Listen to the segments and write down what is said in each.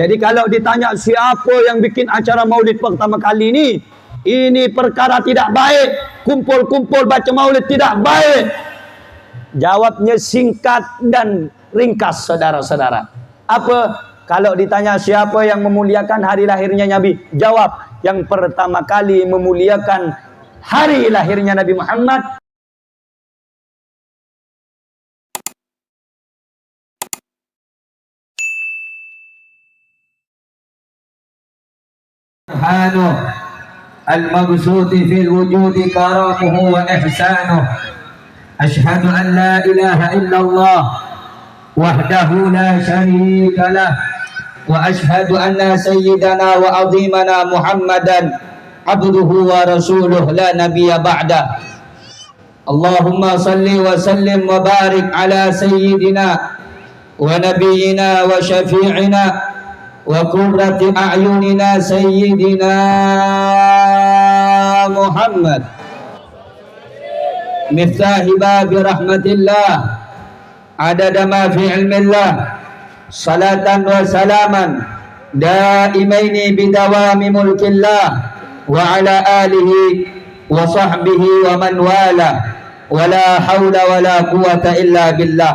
Jadi kalau ditanya siapa yang bikin acara maulid pertama kali ini perkara tidak baik. Kumpul-kumpul baca maulid tidak baik. Jawabnya singkat dan ringkas, saudara-saudara. Apa? Kalau ditanya siapa yang memuliakan hari lahirnya Nabi, jawab yang pertama kali memuliakan hari lahirnya Nabi Muhammad. سبحانه المبسوط في الوجود كرمه وإحسانه أشهد أن لا إله إلا الله وحده لا شريك له وأشهد أن سيدنا وعظيمنا محمدا عبده ورسوله لا نبي بعده اللهم صل وسلم وبارك على سيدنا ونبينا وشفيعنا وقرة أعيننا سيدنا محمد مفتاح باب رحمة الله عدد ما في علم الله صلاة وسلاما دائمين بدوام ملك الله وعلى آله وصحبه ومن والاه ولا حول ولا قوة إلا بالله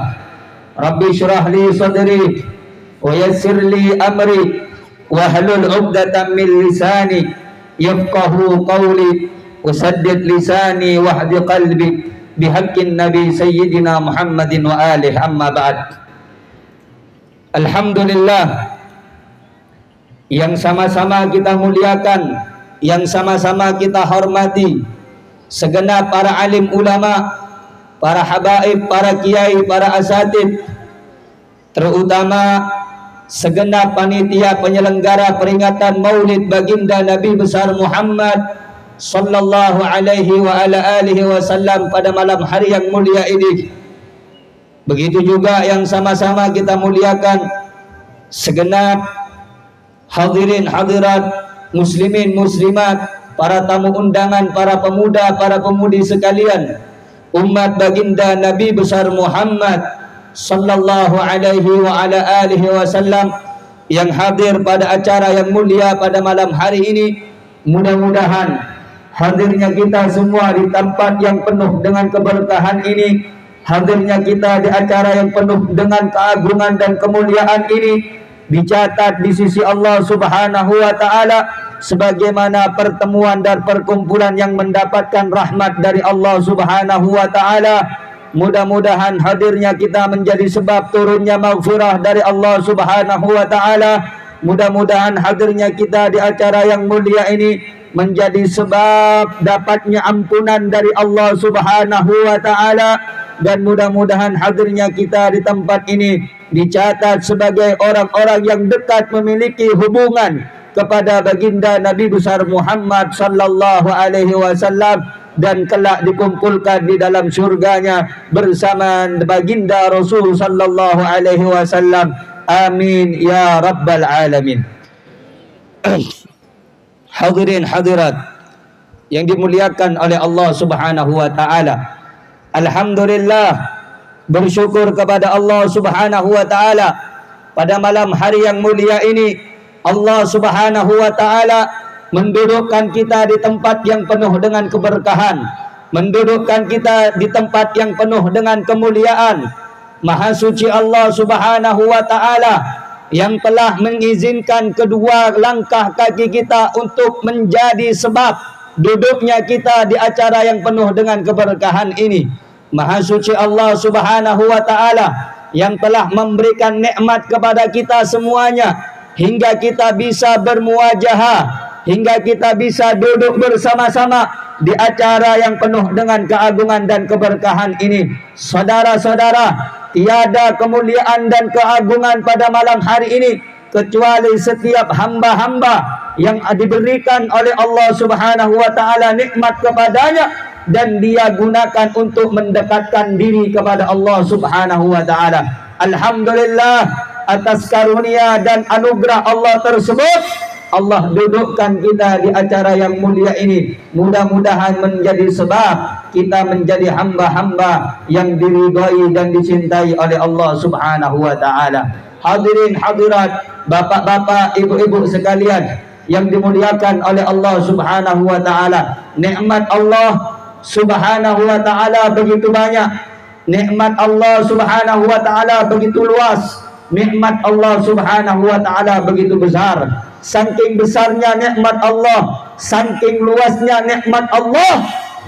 رب اشرح لي صدري ويسر لي أمري واحلل عقدة من لساني يفقه قولي وسدد لساني واهد قلبي بحق النبي سيدنا محمد وآله أما بعد. Alhamdulillah, yang sama-sama kita muliakan, yang sama-sama kita hormati segenap para alim ulama, para habaib, para kiai, para asatid, terutama segenap panitia penyelenggara peringatan Maulid Baginda Nabi besar Muhammad sallallahu alaihi wa ala alihi wasallam pada malam hari yang mulia ini. Begitu juga yang sama-sama kita muliakan segenap hadirin hadirat, muslimin muslimat, para tamu undangan, para pemuda, para pemudi sekalian, umat Baginda Nabi besar Muhammad sallallahu alaihi wa ala alihi wasallam yang hadir pada acara yang mulia pada malam hari ini. Mudah-mudahan hadirnya kita semua di tempat yang penuh dengan keberkahan ini, hadirnya kita di acara yang penuh dengan keagungan dan kemuliaan ini dicatat di sisi Allah Subhanahu wa taala sebagaimana pertemuan dan perkumpulan yang mendapatkan rahmat dari Allah Subhanahu wa taala. Mudah-mudahan hadirnya kita menjadi sebab turunnya maghfirah dari Allah Subhanahu wa taala. Mudah-mudahan hadirnya kita di acara yang mulia ini menjadi sebab dapatnya ampunan dari Allah Subhanahu wa taala, dan mudah-mudahan hadirnya kita di tempat ini dicatat sebagai orang-orang yang dekat memiliki hubungan kepada baginda Nabi besar Muhammad sallallahu alaihi wasallam dan kelak dikumpulkan di dalam surganya bersama baginda Rasul sallallahu alaihi wasallam. Amin ya rabbal alamin. Hadirin hadirat yang dimuliakan oleh Allah Subhanahu wa taala. Alhamdulillah, bersyukur kepada Allah Subhanahu wa taala pada malam hari yang mulia ini. Allah Subhanahu wa taala mendudukkan kita di tempat yang penuh dengan keberkahan, mendudukkan kita di tempat yang penuh dengan kemuliaan. Maha suci Allah Subhanahu wa taala yang telah mengizinkan kedua langkah kaki kita untuk menjadi sebab duduknya kita di acara yang penuh dengan keberkahan ini. Maha suci Allah Subhanahu wa taala yang telah memberikan nikmat kepada kita semuanya hingga kita bisa bermuajahah, hingga kita bisa duduk bersama-sama di acara yang penuh dengan keagungan dan keberkahan ini. Saudara-saudara, tiada kemuliaan dan keagungan pada malam hari ini kecuali setiap hamba-hamba yang diberikan oleh Allah Subhanahu wa taala nikmat kepadanya dan dia gunakan untuk mendekatkan diri kepada Allah Subhanahu wa taala. Alhamdulillah atas karunia dan anugerah Allah tersebut, Allah dudukkan kita di acara yang mulia ini. Mudah-mudahan menjadi sebab kita menjadi hamba-hamba yang diridhai dan dicintai oleh Allah Subhanahu wa taala. hadirin hadirat, bapak-bapak, ibu-ibu sekalian yang dimuliakan oleh Allah Subhanahu wa taala. Nikmat Allah Subhanahu wa taala begitu banyak. Nikmat Allah Subhanahu wa taala begitu luas. Nikmat Allah Subhanahu wa taala begitu besar. Saking besarnya nikmat Allah, saking luasnya nikmat Allah,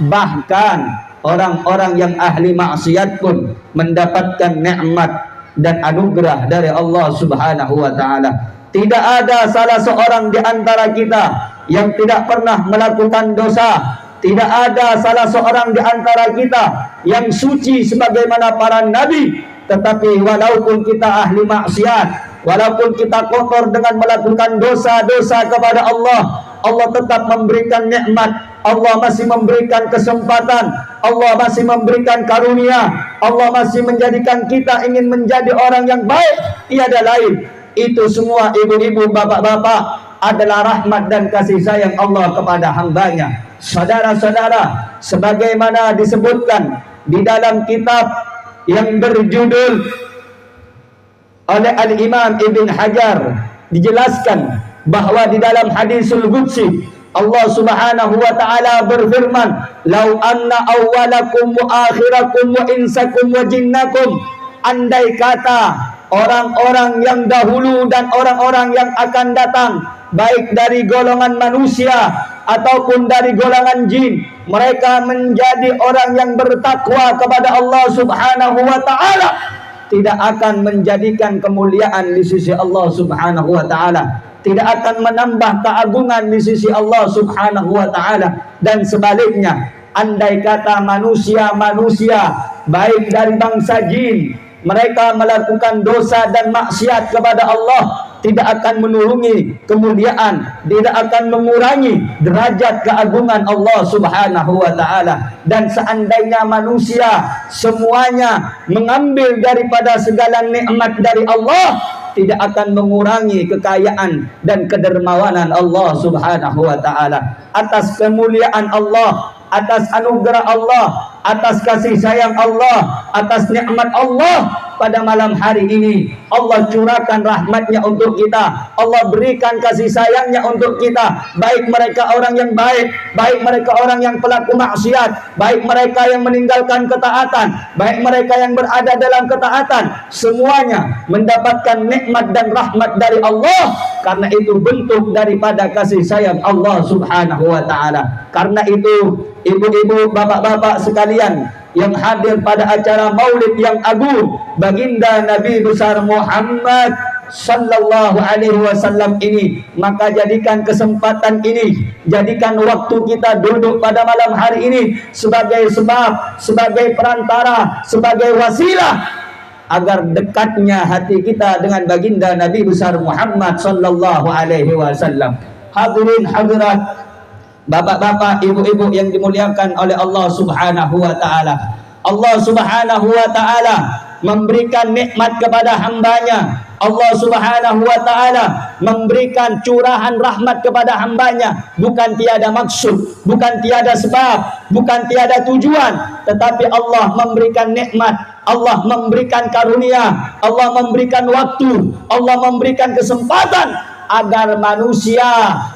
bahkan orang-orang yang ahli maksiat pun mendapatkan nikmat dan anugerah dari Allah Subhanahu wa taala. Tidak ada salah seorang di antara kita yang tidak pernah melakukan dosa. Tidak ada salah seorang di antara kita yang suci sebagaimana para nabi. Tetapi walaupun kita ahli maksiat, walaupun kita kotor dengan melakukan dosa-dosa kepada Allah, Allah tetap memberikan nikmat. Allah masih memberikan kesempatan. Allah masih memberikan karunia. Allah masih menjadikan kita ingin menjadi orang yang baik. Tiada lain. Itu semua ibu-ibu, bapak-bapak adalah rahmat dan kasih sayang Allah kepada hambanya. Saudara-saudara, sebagaimana disebutkan di dalam kitab yang berjudul oleh Al-Imam Ibn Hajar, dijelaskan bahwa di dalam hadisul qudsi Allah Subhanahu wa taala berfirman, "Lau anna awwalakum wa akhirakum wa insakum wa jinnakum." Andai kata orang-orang yang dahulu dan orang-orang yang akan datang, baik dari golongan manusia ataupun dari golongan jin, mereka menjadi orang yang bertakwa kepada Allah Subhanahu wa taala, tidak akan menjadikan kemuliaan di sisi Allah Subhanahu wa taala, tidak akan menambah keagungan di sisi Allah Subhanahu wa taala. Dan sebaliknya, andai kata manusia-manusia baik dari bangsa jin, mereka melakukan dosa dan maksiat kepada Allah, tidak akan menurungi kemuliaan, tidak akan mengurangi derajat keagungan Allah Subhanahu wa taala. Dan seandainya manusia semuanya mengambil daripada segala nikmat dari Allah, tidak akan mengurangi kekayaan dan kedermawanan Allah Subhanahu wa taala. Atas kemuliaan Allah, atas anugerah Allah, atas kasih sayang Allah, atas nikmat Allah, pada malam hari ini Allah curahkan rahmatnya untuk kita. Allah berikan kasih sayangnya untuk kita. Baik mereka orang yang baik, baik mereka orang yang pelaku maksiat, baik mereka yang meninggalkan ketaatan, baik mereka yang berada dalam ketaatan, semuanya mendapatkan nikmat dan rahmat dari Allah. Karena itu bentuk daripada kasih sayang Allah Subhanahu wa taala. Karena itu ibu-ibu, bapak-bapak sekalian yang hadir pada acara maulid yang agung baginda Nabi besar Muhammad sallallahu alaihi wasallam ini, maka jadikan kesempatan ini, jadikan waktu kita duduk pada malam hari ini sebagai sebab, sebagai perantara, sebagai wasilah agar dekatnya hati kita dengan baginda Nabi besar Muhammad sallallahu alaihi wasallam. Hadirin hadirat, bapak-bapak, ibu-ibu yang dimuliakan oleh Allah Subhanahu wa taala. Allah Subhanahu wa taala memberikan nikmat kepada hambanya. Allah Subhanahu wa taala memberikan curahan rahmat kepada hambanya, bukan tiada maksud, bukan tiada sebab, bukan tiada tujuan, tetapi Allah memberikan nikmat, Allah memberikan karunia, Allah memberikan waktu, Allah memberikan kesempatan agar manusia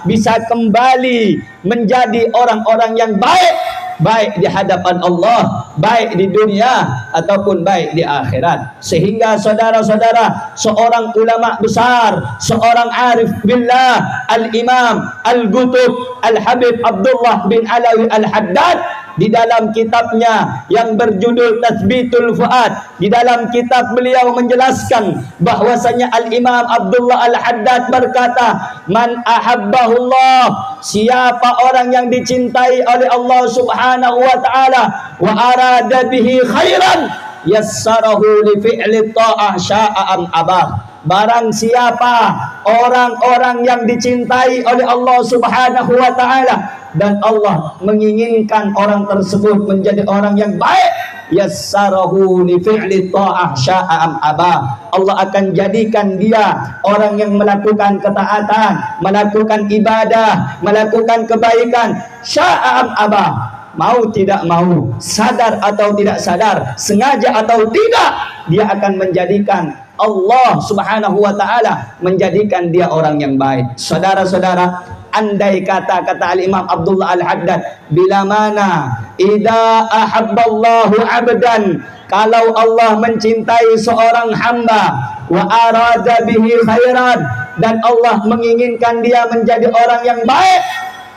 bisa kembali menjadi orang-orang yang baik, baik di hadapan Allah, baik di dunia ataupun baik di akhirat. Sehingga saudara-saudara, seorang ulama besar, seorang arif billah, Al-Imam Al-Qutub Al-Habib Abdullah bin Alawi Al-Haddad, di dalam kitabnya yang berjudul Tathbitul Fuad, di dalam kitab beliau menjelaskan bahwasanya Al-Imam Abdullah Al-Haddad berkata, "Man ahabbahullah," siapa orang yang dicintai oleh Allah Subhanahu wa taala, "wa arada bihi khairan, yassarahu li fi'li ta'ah sya'a am abah." Barang siapa orang-orang yang dicintai oleh Allah Subhanahu wa taala dan Allah menginginkan orang tersebut menjadi orang yang baik, yassarahu li fi'li ta'ah sya'a am abah, Allah akan jadikan dia orang yang melakukan ketaatan, melakukan ibadah, melakukan kebaikan, sya'a am abah, mau tidak mau, sadar atau tidak sadar, sengaja atau tidak, dia akan menjadikan Allah Subhanahu wa taala menjadikan dia orang yang baik. Saudara-saudara, andai kata Al-Imam Abdullah Al-Haddad, bila mana idza ahabballahu 'abdan, kalau Allah mencintai seorang hamba, wa arada bihi khairan, dan Allah menginginkan dia menjadi orang yang baik,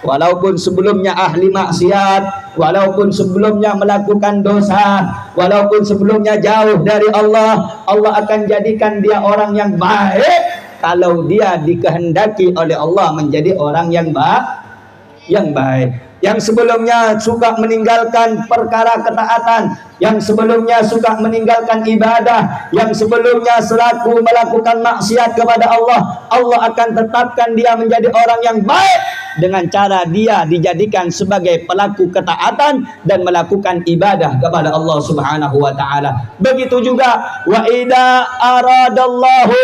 walaupun sebelumnya ahli maksiat, walaupun sebelumnya melakukan dosa, walaupun sebelumnya jauh dari Allah, Allah akan jadikan dia orang yang baik kalau dia dikehendaki oleh Allah menjadi orang yang baik. Yang sebelumnya suka meninggalkan perkara ketaatan, yang sebelumnya suka meninggalkan ibadah, yang sebelumnya selaku melakukan maksiat kepada Allah, Allah akan tetapkan dia menjadi orang yang baik dengan cara dia dijadikan sebagai pelaku ketaatan dan melakukan ibadah kepada Allah Subhanahu wa taala. Begitu juga wa idza aradallahu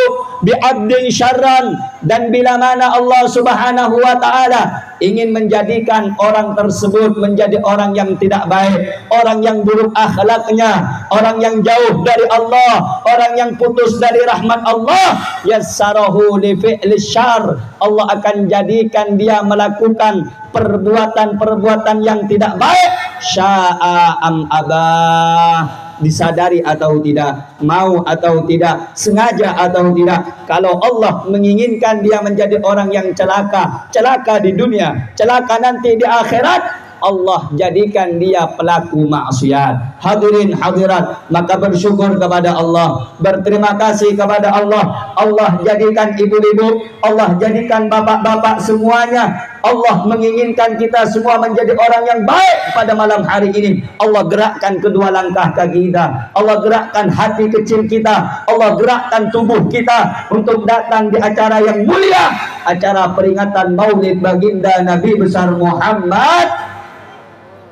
bi'abdin syarran, dan bila mana Allah Subhanahu wa taala ingin menjadikan orang tersebut menjadi orang yang tidak baik, orang yang buruk akhlaknya, orang yang jauh dari Allah, orang yang putus dari rahmat Allah, yassarahu li fi'li syarr, Allah akan jadikan dia melakukan perbuatan-perbuatan yang tidak baik, sya'a am abah, disadari atau tidak, mau atau tidak, sengaja atau tidak. Kalau Allah menginginkan dia menjadi orang yang celaka di dunia, celaka nanti di akhirat, Allah jadikan dia pelaku maksiat. Hadirin hadirat, maka bersyukur kepada Allah, berterima kasih kepada Allah. Allah jadikan ibu-ibu, Allah jadikan bapak-bapak semuanya, Allah menginginkan kita semua menjadi orang yang baik pada malam hari ini. Allah gerakkan kedua langkah kaki kita, Allah gerakkan hati kecil kita, Allah gerakkan tubuh kita untuk datang di acara yang mulia, acara peringatan Maulid baginda Nabi besar Muhammad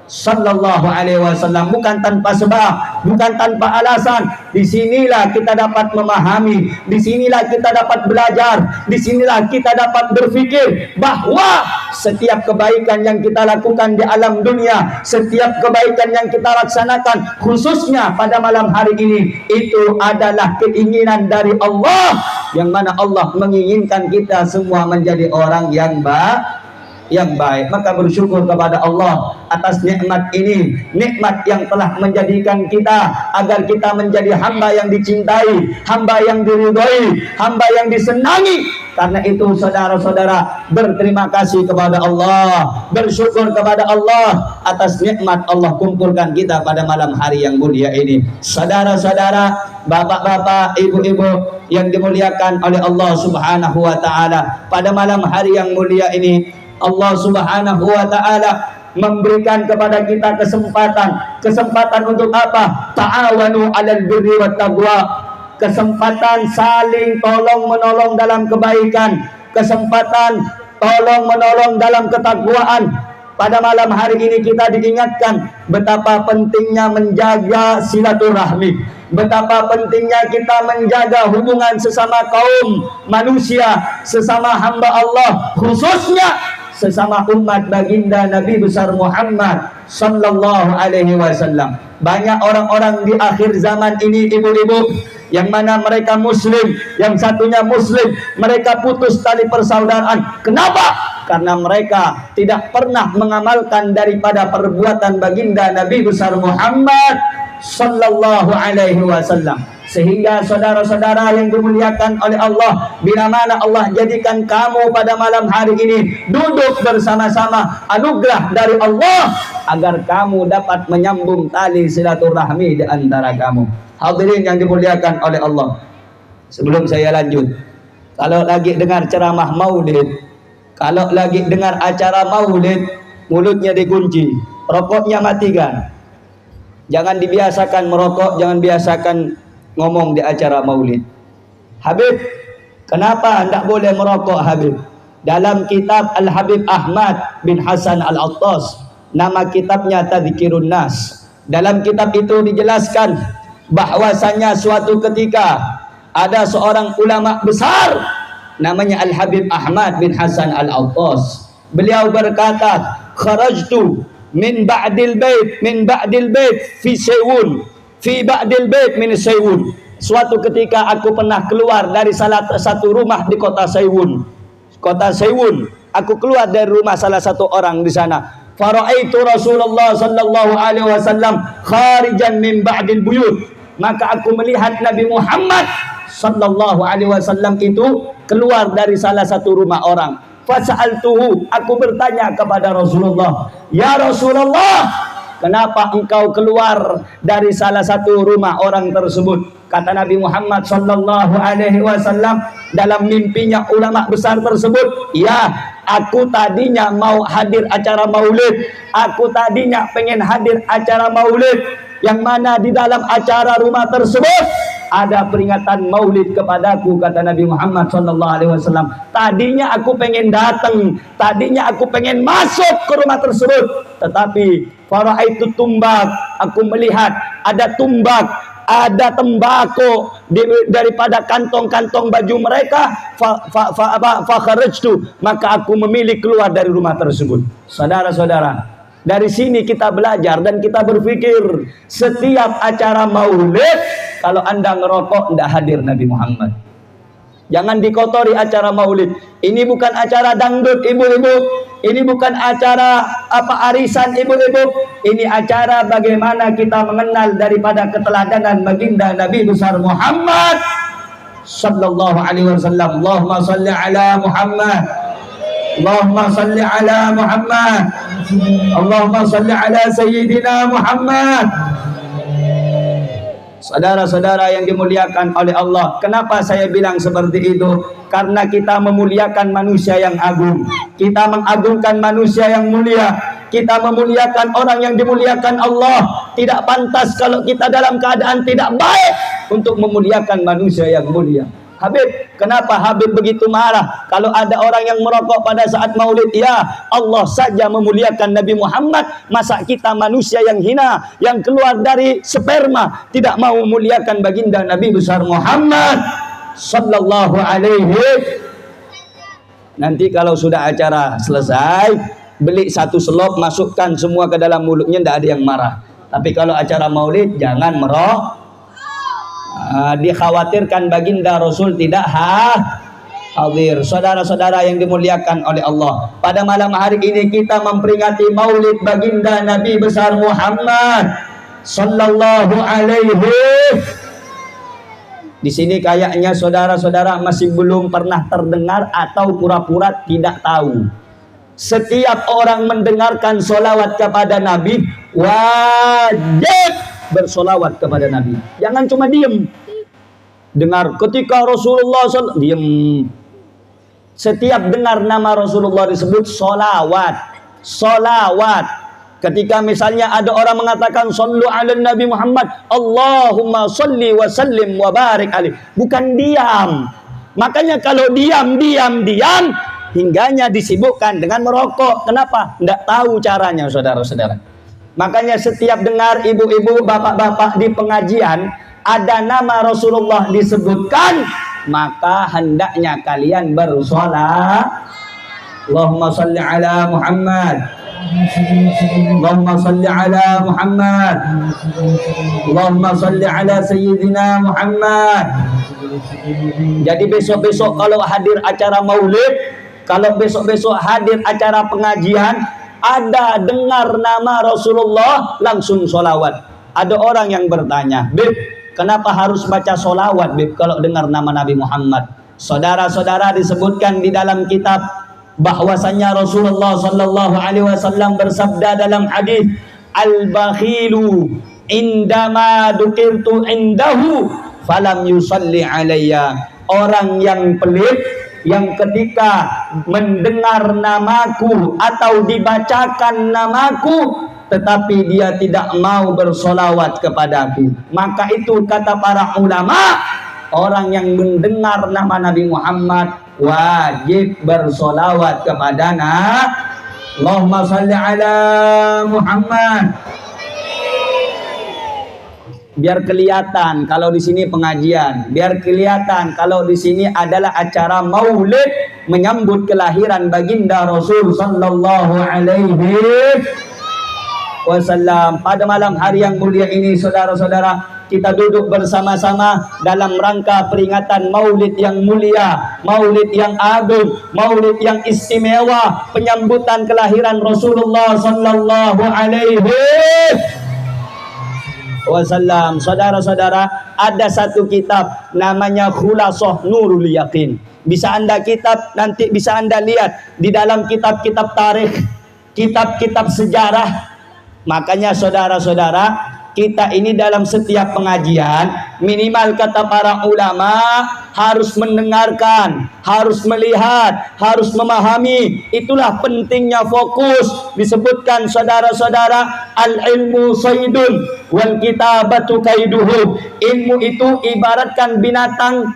sallallahu alaihi wasallam. Bukan tanpa sebab, bukan tanpa alasan. Disinilah kita dapat memahami, disinilah kita dapat belajar, disinilah kita dapat berfikir bahwa setiap kebaikan yang kita lakukan di alam dunia, setiap kebaikan yang kita laksanakan khususnya pada malam hari ini, itu adalah keinginan dari Allah, yang mana Allah menginginkan kita semua menjadi orang yang baik. Maka bersyukur kepada Allah atas nikmat ini, nikmat yang telah menjadikan kita agar kita menjadi hamba yang dicintai, hamba yang diridhoi, hamba yang disenangi. Karena itu saudara-saudara, berterima kasih kepada Allah, bersyukur kepada Allah atas nikmat Allah kumpulkan kita pada malam hari yang mulia ini. Saudara-saudara, bapak-bapak, ibu-ibu yang dimuliakan oleh Allah Subhanahu wa taala, pada malam hari yang mulia ini Allah Subhanahu wa taala memberikan kepada kita kesempatan untuk apa? Ta'awanu 'alal birri wat taqwa, kesempatan saling tolong menolong dalam kebaikan, kesempatan tolong menolong dalam ketakwaan. Pada malam hari ini kita diingatkan betapa pentingnya menjaga silaturahmi, betapa pentingnya kita menjaga hubungan sesama kaum manusia, sesama hamba Allah, khususnya sesama umat baginda Nabi besar Muhammad sallallahu alaihi wasallam. Banyak orang-orang di akhir zaman ini, ibu-ibu, yang mana mereka muslim, yang satunya muslim, mereka putus tali persaudaraan. Kenapa? Karena mereka tidak pernah mengamalkan daripada perbuatan baginda Nabi besar Muhammad sallallahu alaihi wasallam. Sehingga saudara-saudara yang dimuliakan oleh Allah, bila mana Allah jadikan kamu pada malam hari ini duduk bersama-sama, anugerah dari Allah agar kamu dapat menyambung tali silaturahmi di antara kamu. Hadirin yang dimuliakan oleh Allah, sebelum saya lanjut, kalau lagi dengar ceramah maulid, kalau lagi dengar acara maulid, mulutnya dikunci, rokoknya matikan. Jangan dibiasakan merokok, jangan biasakan ngomong di acara maulid. Habib, kenapa tidak boleh merokok Habib? Dalam kitab Al-Habib Ahmad bin Hasan Al-Attas, nama kitabnya Tadhkirun Nas, dalam kitab itu dijelaskan bahwasanya suatu ketika ada seorang ulama besar namanya Al-Habib Ahmad bin Hasan Al-Attas. Beliau berkata, kharajtu min ba'dil bait fi saywun, fi ba'dil bait min saywun. Suatu ketika aku pernah keluar dari salah satu rumah di kota Saywun. Kota Saywun, aku keluar dari rumah salah satu orang di sana. Faraitu Rasulullah sallallahu alaihi wasallam kharijan min ba'dil buyut. Maka aku melihat Nabi Muhammad sallallahu alaihi wasallam itu keluar dari salah satu rumah orang. Fasa'altuhu, aku bertanya kepada Rasulullah, "Ya Rasulullah, kenapa engkau keluar dari salah satu rumah orang tersebut?" Kata Nabi Muhammad sallallahu alaihi wasallam dalam mimpinya ulama besar tersebut, "Ya, aku tadinya mau hadir acara maulid. Aku tadinya pengen hadir acara maulid, yang mana di dalam acara rumah tersebut ada peringatan maulid kepadaku," kata Nabi Muhammad sallallahu alaihi wasallam. "Tadinya aku pengen datang, tadinya aku pengen masuk ke rumah tersebut, tetapi faraitu tumbak, aku melihat ada tumbak, ada tembakau daripada kantong-kantong baju mereka. Fakharajtu, maka aku memilih keluar dari rumah tersebut." Saudara-saudara, dari sini kita belajar dan kita berpikir, setiap acara maulid, kalau Anda ngerokok, tidak hadir Nabi Muhammad. Jangan dikotori acara maulid. Ini bukan acara dangdut, ibu-ibu. Ini bukan acara arisan, ibu-ibu. Ini acara bagaimana kita mengenal daripada keteladanan baginda Nabi besar Muhammad sallallahu alaihi wasallam. Allahumma salli ala Muhammad. Allahumma salli ala Muhammad. Allahumma salli ala Sayyidina Muhammad. Saudara-saudara yang dimuliakan oleh Allah, kenapa saya bilang seperti itu? Karena kita memuliakan manusia yang agung, kita mengagungkan manusia yang mulia, kita memuliakan orang yang dimuliakan Allah. Tidak pantas kalau kita dalam keadaan tidak baik untuk memuliakan manusia yang mulia. Habib, kenapa Habib begitu marah kalau ada orang yang merokok pada saat maulid? Ya, Allah saja memuliakan Nabi Muhammad, masa kita manusia yang hina, yang keluar dari sperma, tidak mau memuliakan baginda Nabi besar Muhammad sallallahu alaihi. Nanti kalau sudah acara selesai, beli satu selop, masukkan semua ke dalam mulutnya, tidak ada yang marah. Tapi kalau acara maulid, jangan merokok. Dikhawatirkan baginda Rasul tidak hadir. Saudara-saudara yang dimuliakan oleh Allah, pada malam hari ini kita memperingati maulid baginda Nabi besar Muhammad sallallahu alaihi. Di sini kayaknya saudara-saudara masih belum pernah terdengar atau pura-pura tidak tahu. Setiap orang mendengarkan solawat kepada Nabi wajib bersolawat kepada Nabi. Jangan cuma diem. Dengar ketika Rasulullah diem. Setiap dengar nama Rasulullah disebut solawat. Solawat. Ketika misalnya ada orang mengatakan sallu ala Nabi Muhammad, Allahumma salli wa sallim wa barik alaih. Bukan diam. Makanya kalau diam, hingganya disibukkan dengan merokok. Kenapa? Tidak tahu caranya, saudara-saudara. Makanya setiap dengar ibu-ibu, bapak-bapak di pengajian ada nama Rasulullah disebutkan, maka hendaknya kalian bersolat. Allahumma salli ala Muhammad. Allahumma salli ala Muhammad. Allahumma salli ala Sayyidina Muhammad. Jadi besok-besok kalau hadir acara maulid, kalau besok-besok hadir acara pengajian, ada dengar nama Rasulullah, langsung solawat. Ada orang yang bertanya, Bib, kenapa harus baca solawat, Bib, kalau dengar nama Nabi Muhammad? Saudara-saudara, disebutkan di dalam kitab bahwasanya Rasulullah sallallahu alaihi wasallam bersabda dalam hadis, al-bakhilu indama dukirtu indahu falam yusalli alayya. Orang yang pelit, yang ketika mendengar namaku atau dibacakan namaku, tetapi dia tidak mau bersolawat kepadaku, maka itu kata para ulama, orang yang mendengar nama Nabi Muhammad wajib bersolawat kepada Allahumma salli ala Muhammad. Biar kelihatan kalau di sini pengajian, biar kelihatan kalau di sini adalah acara maulid menyambut kelahiran baginda Rasul sallallahu alaihi wasallam. Pada malam hari yang mulia ini, saudara-saudara, kita duduk bersama-sama dalam rangka peringatan maulid yang mulia, maulid yang agung, maulid yang istimewa, penyambutan kelahiran Rasulullah sallallahu alaihi wasallam. Saudara-saudara, ada satu kitab namanya Khulasah Nurul Yaqin. Bisa Anda nanti bisa Anda lihat di dalam kitab-kitab tarikh, kitab-kitab sejarah. Makanya saudara-saudara, kita ini dalam setiap pengajian, minimal kata para ulama, harus mendengarkan, harus melihat, harus memahami. Itulah pentingnya fokus. Disebutkan saudara-saudara, al-ilmu saydun wal kitabatu kaiduhu. Ilmu itu ibaratkan binatang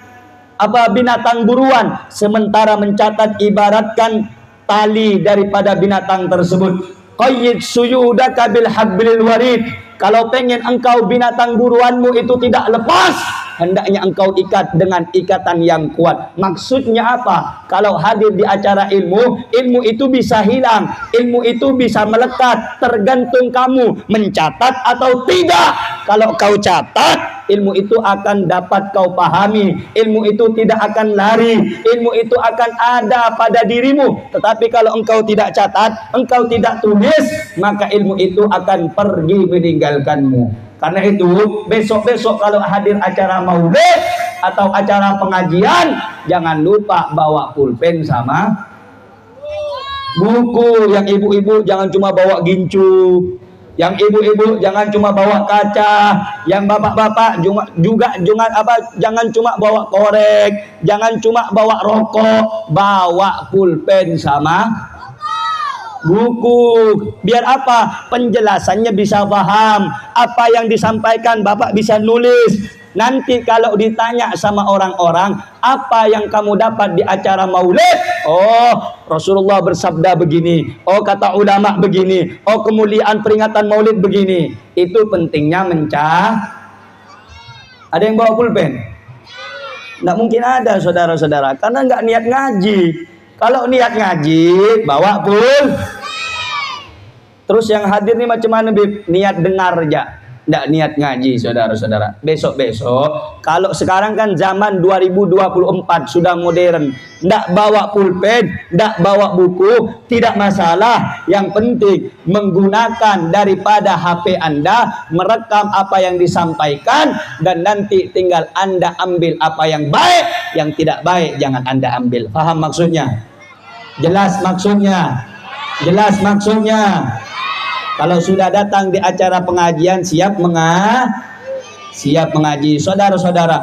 buruan, sementara mencatat ibaratkan tali daripada binatang tersebut. Qayyid suyudaka bil hablil warid. Kalau pengen engkau binatang buruanmu itu tidak lepas, hendaknya engkau ikat dengan ikatan yang kuat. Maksudnya apa? Kalau hadir di acara ilmu, ilmu itu bisa hilang, ilmu itu bisa melekat, tergantung kamu mencatat atau tidak. Kalau kau catat, ilmu itu akan dapat kau pahami, ilmu itu tidak akan lari, ilmu itu akan ada pada dirimu. Tetapi kalau engkau tidak catat, engkau tidak tulis, maka ilmu itu akan pergi meninggalkanmu. Karena itu besok-besok kalau hadir acara maulid atau acara pengajian, jangan lupa bawa pulpen sama buku. Yang ibu-ibu jangan cuma bawa gincu, yang ibu-ibu jangan cuma bawa kaca, yang bapak-bapak jangan cuma bawa korek, jangan cuma bawa rokok, bawa pulpen sama buku. Biar apa? Penjelasannya bisa paham, apa yang disampaikan bapak bisa nulis. Nanti kalau ditanya sama orang-orang, apa yang kamu dapat di acara maulid? Oh, Rasulullah bersabda begini. Oh, kata ulama begini. Oh, kemuliaan peringatan maulid begini. Itu pentingnya Ada yang bawa pulpen? Nggak mungkin ada, saudara-saudara, karena nggak niat ngaji. Kalau niat ngaji, bawa pul. Terus yang hadir nih macam mana, Bib? Niat dengar aja, nggak niat ngaji, saudara-saudara. Besok-besok, kalau sekarang kan zaman 2024 sudah modern, nggak bawa pulpen, nggak bawa buku, tidak masalah. Yang penting menggunakan daripada HP Anda, merekam apa yang disampaikan, dan nanti tinggal Anda ambil apa yang baik, yang tidak baik jangan Anda ambil. Paham maksudnya? Jelas maksudnya? Jelas maksudnya? Kalau sudah datang di acara pengajian, siap mengaji. Saudara-saudara,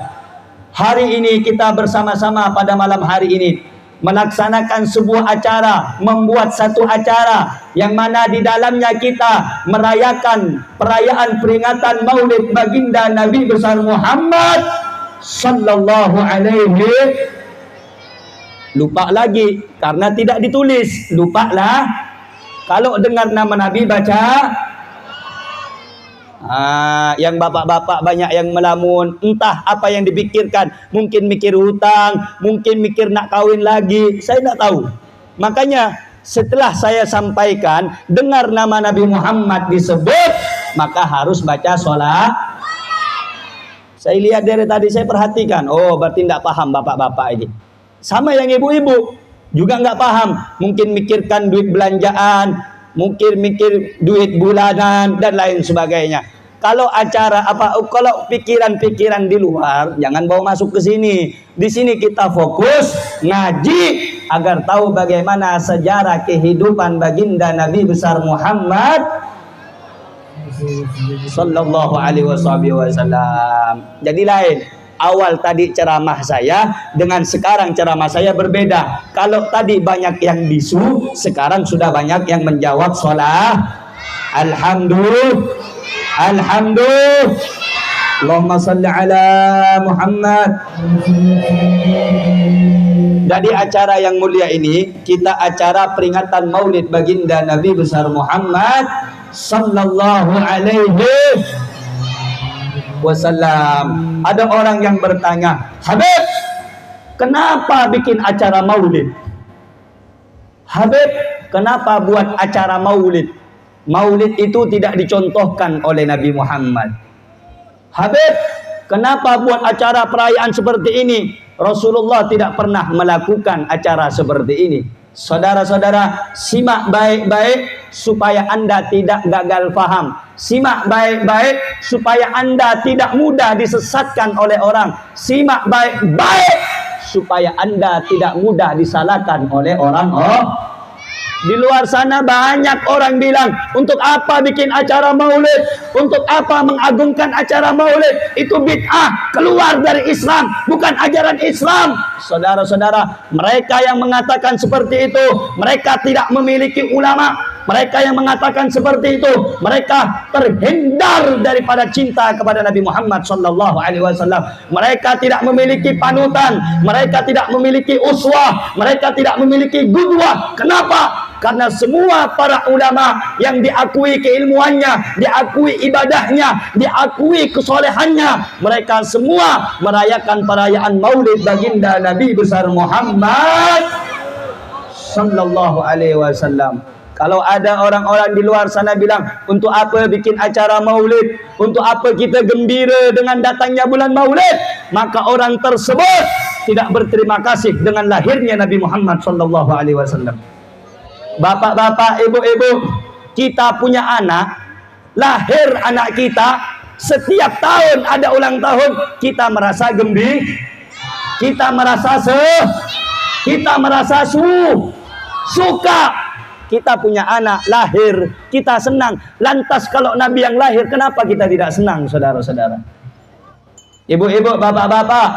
hari ini kita bersama-sama pada malam hari ini melaksanakan sebuah acara, membuat satu acara yang mana di dalamnya kita merayakan perayaan peringatan Maulid baginda Nabi besar Muhammad sallallahu alaihi. Lupa lagi karena tidak ditulis. Lupalah. Kalau dengar nama Nabi baca. Yang bapak-bapak banyak yang melamun, entah apa yang dipikirkan. Mungkin mikir hutang, mungkin mikir nak kawin lagi, saya tidak tahu. Makanya setelah saya sampaikan, dengar nama Nabi Muhammad disebut, maka harus baca sholat. Saya lihat dari tadi, saya perhatikan, oh berarti tidak paham bapak-bapak ini. Sama yang ibu-ibu juga nggak paham, mungkin mikirkan duit belanjaan, mungkin mikir duit bulanan dan lain sebagainya. Kalau kalau pikiran-pikiran di luar, jangan bawa masuk ke sini. Di sini kita fokus ngaji agar tahu bagaimana sejarah kehidupan baginda Nabi besar Muhammad sallallahu alaihi wasallam. Jadi lain. Awal tadi ceramah saya dengan sekarang ceramah saya berbeda. Kalau tadi banyak yang bisu, sekarang sudah banyak yang menjawab sholat. Alhamdulillah. Allahumma salli ala Muhammad. Jadi acara yang mulia ini, kita acara peringatan Maulid baginda Nabi besar Muhammad sallallahu alaihi wasallam. Ada orang yang bertanya, Habib, kenapa bikin acara maulid? Habib, kenapa buat acara maulid? Maulid itu tidak dicontohkan oleh Nabi Muhammad. Habib, kenapa buat acara perayaan seperti ini? Rasulullah tidak pernah melakukan acara seperti ini. Saudara-saudara, simak baik-baik supaya Anda tidak gagal faham. Simak baik-baik supaya Anda tidak mudah disesatkan oleh orang. Simak baik-baik supaya Anda tidak mudah disalahkan oleh orang. Di luar sana banyak orang bilang, untuk apa bikin acara maulid? Untuk apa mengagungkan acara maulid? Itu bid'ah, keluar dari Islam, bukan ajaran Islam. Saudara-saudara, mereka yang mengatakan seperti itu, mereka tidak memiliki ulama. Mereka yang mengatakan seperti itu, mereka terhindar daripada cinta kepada Nabi Muhammad SAW. Mereka tidak memiliki panutan, mereka tidak memiliki uswah, mereka tidak memiliki gudwah. Kenapa? Karena semua para ulama yang diakui keilmuannya, diakui ibadahnya, diakui kesolehannya, mereka semua merayakan perayaan Maulid baginda Nabi besar Muhammad sallallahu alaihi wasallam. Kalau ada orang-orang di luar sana bilang, untuk apa bikin acara maulid? Untuk apa kita gembira dengan datangnya bulan maulid? Maka orang tersebut tidak berterima kasih dengan lahirnya Nabi Muhammad SAW. Bapak-bapak, ibu-ibu, kita punya anak, lahir anak kita, setiap tahun ada ulang tahun, kita merasa gembira, kita merasa suka. Kita punya anak lahir, kita senang. Lantas kalau Nabi yang lahir, kenapa kita tidak senang, saudara-saudara? Ibu-ibu, bapak-bapak,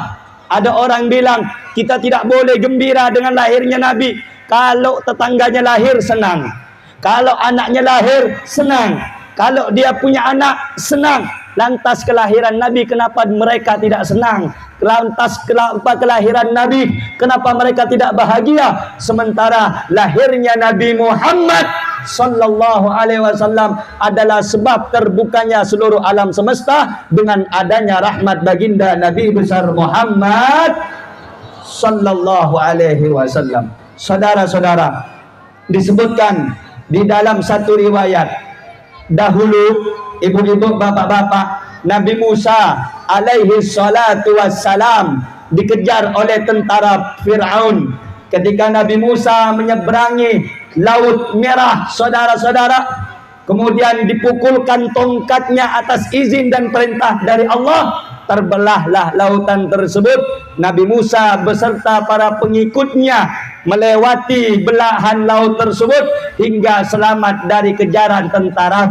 ada orang bilang kita tidak boleh gembira dengan lahirnya Nabi. Kalau tetangganya lahir, senang. Kalau anaknya lahir, senang. Kalau dia punya anak, senang. Lantas kelahiran Nabi, kenapa mereka tidak senang? Lantas kenapa kelahiran Nabi, kenapa mereka tidak bahagia? Sementara lahirnya Nabi Muhammad sallallahu alaihi wasallam adalah sebab terbukanya seluruh alam semesta dengan adanya rahmat baginda Nabi besar Muhammad sallallahu alaihi wasallam. Saudara-saudara, disebutkan di dalam satu riwayat, dahulu ibu-ibu, bapak-bapak, Nabi Musa alaihi salatu wassalam dikejar oleh tentara Fir'aun. Ketika Nabi Musa menyeberangi Laut Merah, saudara-saudara, kemudian dipukulkan tongkatnya atas izin dan perintah dari Allah, terbelahlah lautan tersebut. Nabi Musa beserta para pengikutnya melewati belahan laut tersebut hingga selamat dari kejaran tentara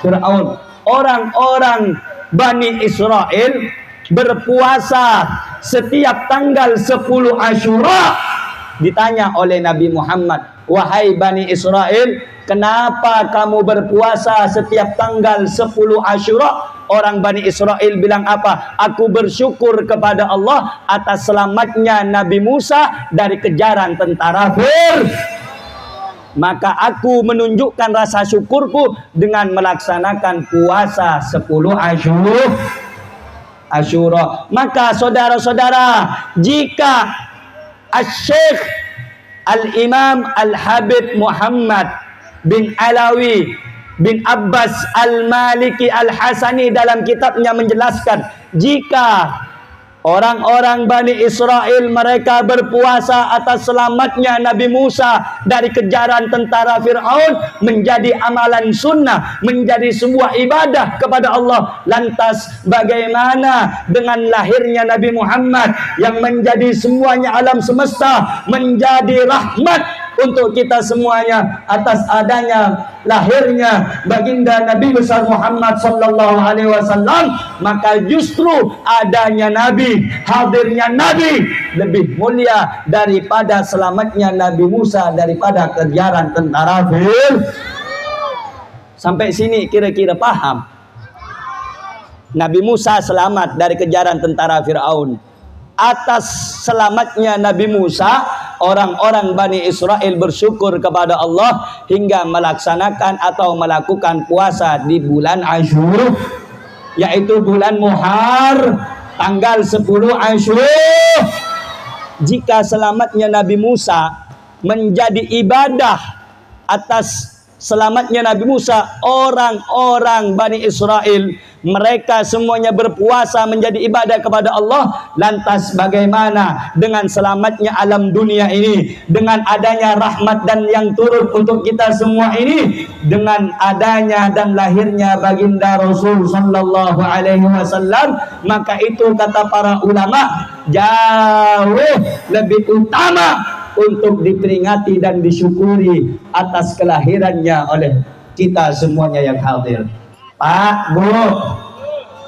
Fir'aun. Orang-orang Bani Israel berpuasa setiap tanggal 10 Asyura. Ditanya oleh Nabi Muhammad, wahai Bani Israel, kenapa kamu berpuasa setiap tanggal 10 Asyura? Orang Bani Israel bilang apa? Aku bersyukur kepada Allah atas selamatnya Nabi Musa dari kejaran tentara Fir'aun. Maka aku menunjukkan rasa syukurku dengan melaksanakan puasa 10 Asyura. Maka saudara-saudara, jika Asy-Syaikh Al-Imam Al-Habib Muhammad bin Alawi bin Abbas Al-Maliki Al-Hasani dalam kitabnya menjelaskan, jika orang-orang Bani Israel mereka berpuasa atas selamatnya Nabi Musa dari kejaran tentara Fir'aun menjadi amalan sunnah, menjadi sebuah ibadah kepada Allah. Lantas bagaimana dengan lahirnya Nabi Muhammad yang menjadi semuanya alam semesta, menjadi rahmat untuk kita semuanya atas adanya lahirnya baginda Nabi besar Muhammad sallallahu alaihi wasallam? Maka justru adanya Nabi, hadirnya Nabi lebih mulia daripada selamatnya Nabi Musa daripada kejaran tentara Fir'aun. Sampai sini kira-kira paham? Nabi Musa selamat dari kejaran tentara Fir'aun. Atas selamatnya Nabi Musa, orang-orang Bani Israel bersyukur kepada Allah hingga melaksanakan atau melakukan puasa di bulan Asyura, yaitu bulan Muharram, tanggal 10 Asyura. Jika selamatnya Nabi Musa menjadi ibadah atas selamatnya Nabi Musa, orang-orang Bani Israel, mereka semuanya berpuasa menjadi ibadah kepada Allah. Lantas bagaimana dengan selamatnya alam dunia ini, dengan adanya rahmat dan yang turun untuk kita semua ini, dengan adanya dan lahirnya baginda Rasul sallallahu alaihi wasallam, maka itu kata para ulama jauh lebih utama untuk diperingati dan disyukuri atas kelahirannya oleh kita semuanya yang hadir. Pak, Bu,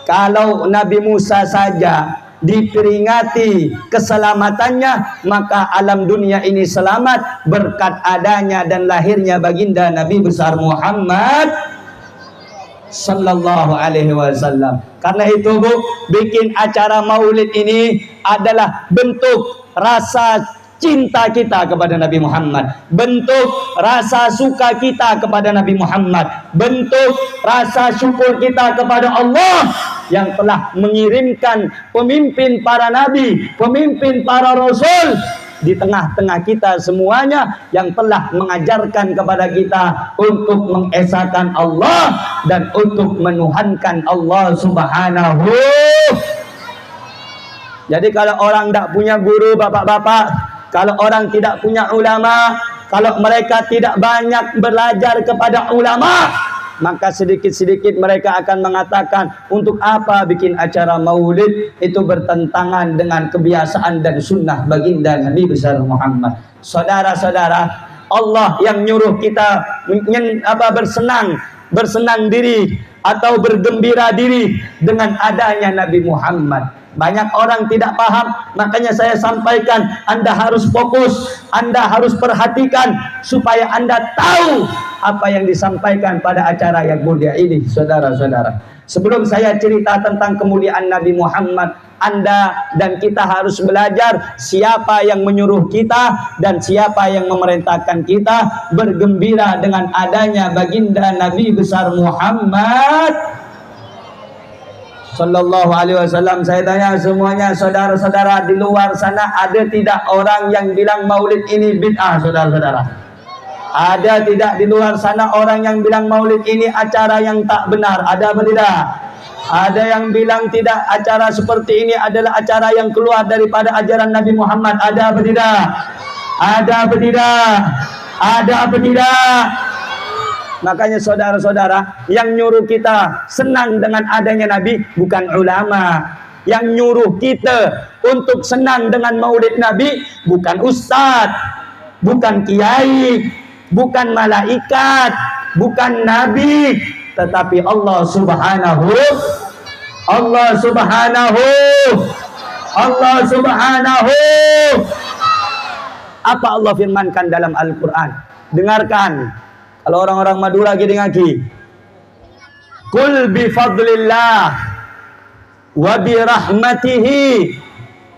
kalau Nabi Musa saja diperingati keselamatannya, maka alam dunia ini selamat berkat adanya dan lahirnya baginda Nabi besar Muhammad sallallahu alaihi wasallam. Karena itu, Bu, bikin acara maulid ini adalah bentuk rasa cinta kita kepada Nabi Muhammad, bentuk rasa suka kita kepada Nabi Muhammad, bentuk rasa syukur kita kepada Allah yang telah mengirimkan pemimpin para nabi, pemimpin para rasul di tengah-tengah kita semuanya, yang telah mengajarkan kepada kita untuk mengesahkan Allah dan untuk menuhankan Allah Subhanahu. Jadi kalau orang tidak punya guru, bapak-bapak, kalau orang tidak punya ulama, kalau mereka tidak banyak belajar kepada ulama, maka sedikit-sedikit mereka akan mengatakan, untuk apa bikin acara maulid, itu bertentangan dengan kebiasaan dan sunnah baginda Nabi besar Muhammad. Saudara-saudara, Allah yang nyuruh kita bersenang diri atau bergembira diri dengan adanya Nabi Muhammad. Banyak orang tidak paham, makanya saya sampaikan, Anda harus fokus, Anda harus perhatikan supaya Anda tahu apa yang disampaikan pada acara yang mulia ini, saudara-saudara. Sebelum saya cerita tentang kemuliaan Nabi Muhammad, Anda dan kita harus belajar siapa yang menyuruh kita dan siapa yang memerintahkan kita bergembira dengan adanya baginda Nabi besar Muhammad sallallahu alaihi wasallam. Saya tanya semuanya, saudara-saudara di luar sana, ada tidak orang yang bilang maulid ini bid'ah, saudara-saudara? Ada tidak di luar sana orang yang bilang maulid ini acara yang tak benar? Ada apa tidak? Ada yang bilang tidak, acara seperti ini adalah acara yang keluar daripada ajaran Nabi Muhammad? Ada apa tidak? Ada apa tidak? Ada apa tidak? Makanya saudara-saudara, yang nyuruh kita senang dengan adanya Nabi bukan ulama. Yang nyuruh kita untuk senang dengan maulid Nabi bukan ustadz, bukan kiai, bukan malaikat, bukan nabi, tetapi Allah Subhanahu. Apa Allah firmankan dalam Al-Quran? Dengarkan. Kalau orang-orang Madura gini ngaki, Qul bi fadlillah wa bi rahmatihi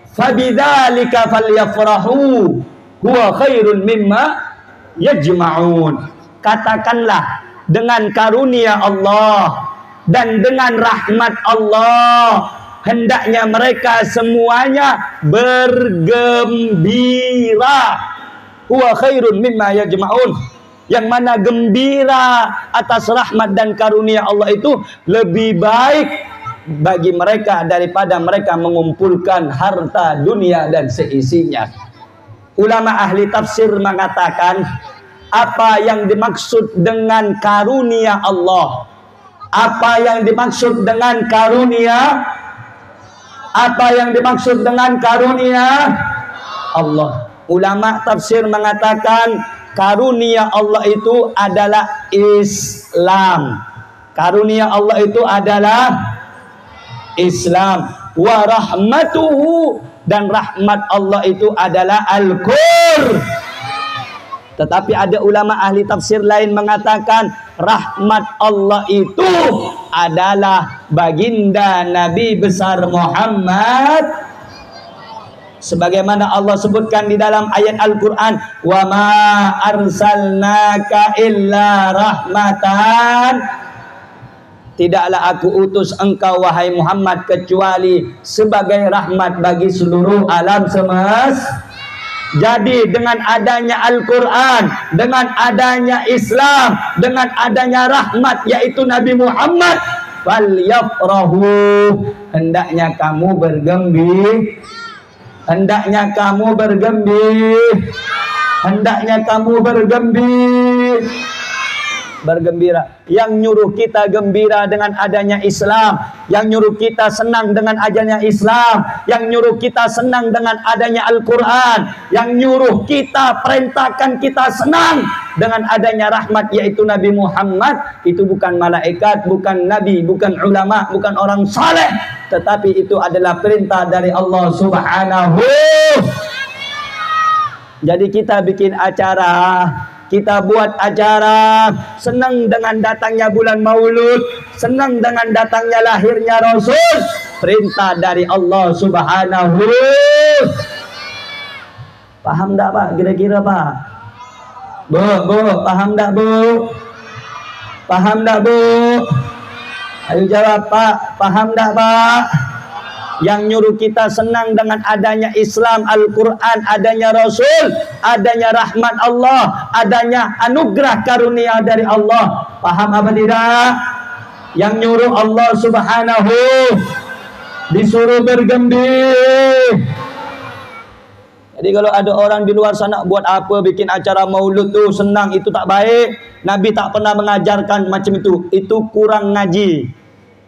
fabidzalika falyafrahu huwa khairun mimma yajma'un. Katakanlah, dengan karunia Allah dan dengan rahmat Allah hendaknya mereka semuanya bergembira. Huwa khairun mimma yajma'un. Yang mana gembira atas rahmat dan karunia Allah itu lebih baik bagi mereka daripada mereka mengumpulkan harta dunia dan seisinya. Ulama ahli tafsir mengatakan, apa yang dimaksud dengan karunia Allah? Apa yang dimaksud dengan karunia? Apa yang dimaksud dengan karunia Allah? Ulama tafsir mengatakan karunia Allah itu adalah Islam. Karunia Allah itu adalah Islam. Wa rahmatuhu, dan rahmat Allah itu adalah Al-Qur'an. Tetapi ada ulama ahli tafsir lain mengatakan rahmat Allah itu adalah baginda Nabi besar Muhammad. Sebagaimana Allah sebutkan di dalam ayat Al-Quran, wa ma arsalnaka illa rahmatan, tidaklah aku utus engkau wahai Muhammad kecuali sebagai rahmat bagi seluruh alam semesta. Jadi dengan adanya Al-Quran, dengan adanya Islam, dengan adanya rahmat yaitu Nabi Muhammad, falyafrahu, hendaknya kamu bergembira, hendaknya kamu bergembira, hendaknya kamu bergembira. Yang nyuruh kita gembira dengan adanya Islam, yang nyuruh kita senang dengan adanya Islam, yang nyuruh kita senang dengan adanya Al-Quran, yang nyuruh kita, perintahkan kita senang dengan adanya rahmat yaitu Nabi Muhammad, itu bukan malaikat, bukan nabi, bukan ulama, bukan orang saleh, tetapi itu adalah perintah dari Allah Subhanahu. Jadi kita bikin acara, kita buat acara, senang dengan datangnya bulan Maulud, senang dengan datangnya lahirnya Rasul, perintah dari Allah Subhanahu. Paham tak Pak? Kira-kira Pak? Bu, paham tak Bu? Paham tak Bu? Ayo jawab Pak, paham tak Pak? Yang nyuruh kita senang dengan adanya Islam, Al-Quran, adanya Rasul, adanya rahmat Allah, adanya anugerah karunia dari Allah. Paham apa tidak? Yang nyuruh Allah Subhanahu, disuruh bergembira. Jadi kalau ada orang di luar sana buat apa bikin acara maulud tuh senang, itu tak baik. Nabi tak pernah mengajarkan macam itu. Itu kurang ngaji.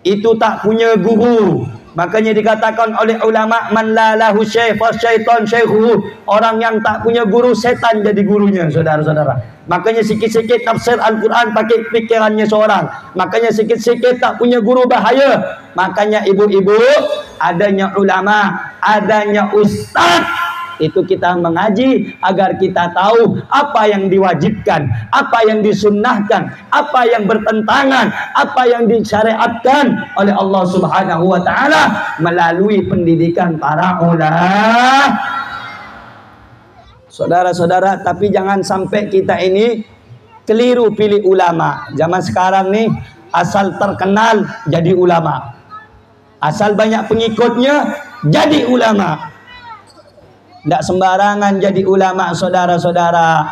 Itu tak punya guru. Makanya dikatakan oleh ulama, man la lahu syekh fa syaitan syekhuhu. Orang yang tak punya guru, setan jadi gurunya, saudara-saudara. Makanya sikit-sikit tafsir Al-Quran pakai pikirannya seorang. Makanya sikit-sikit tak punya guru bahaya. Makanya ibu-ibu, adanya ulama, adanya ustaz, itu kita mengaji agar kita tahu apa yang diwajibkan, apa yang disunnahkan, apa yang bertentangan, apa yang disyariatkan oleh Allah Subhanahu wa taala melalui pendidikan para ulama. Saudara-saudara, tapi jangan sampai kita ini keliru pilih ulama. Zaman sekarang nih asal terkenal jadi ulama. Asal banyak pengikutnya jadi ulama. Tidak sembarangan jadi ulama, saudara-saudara.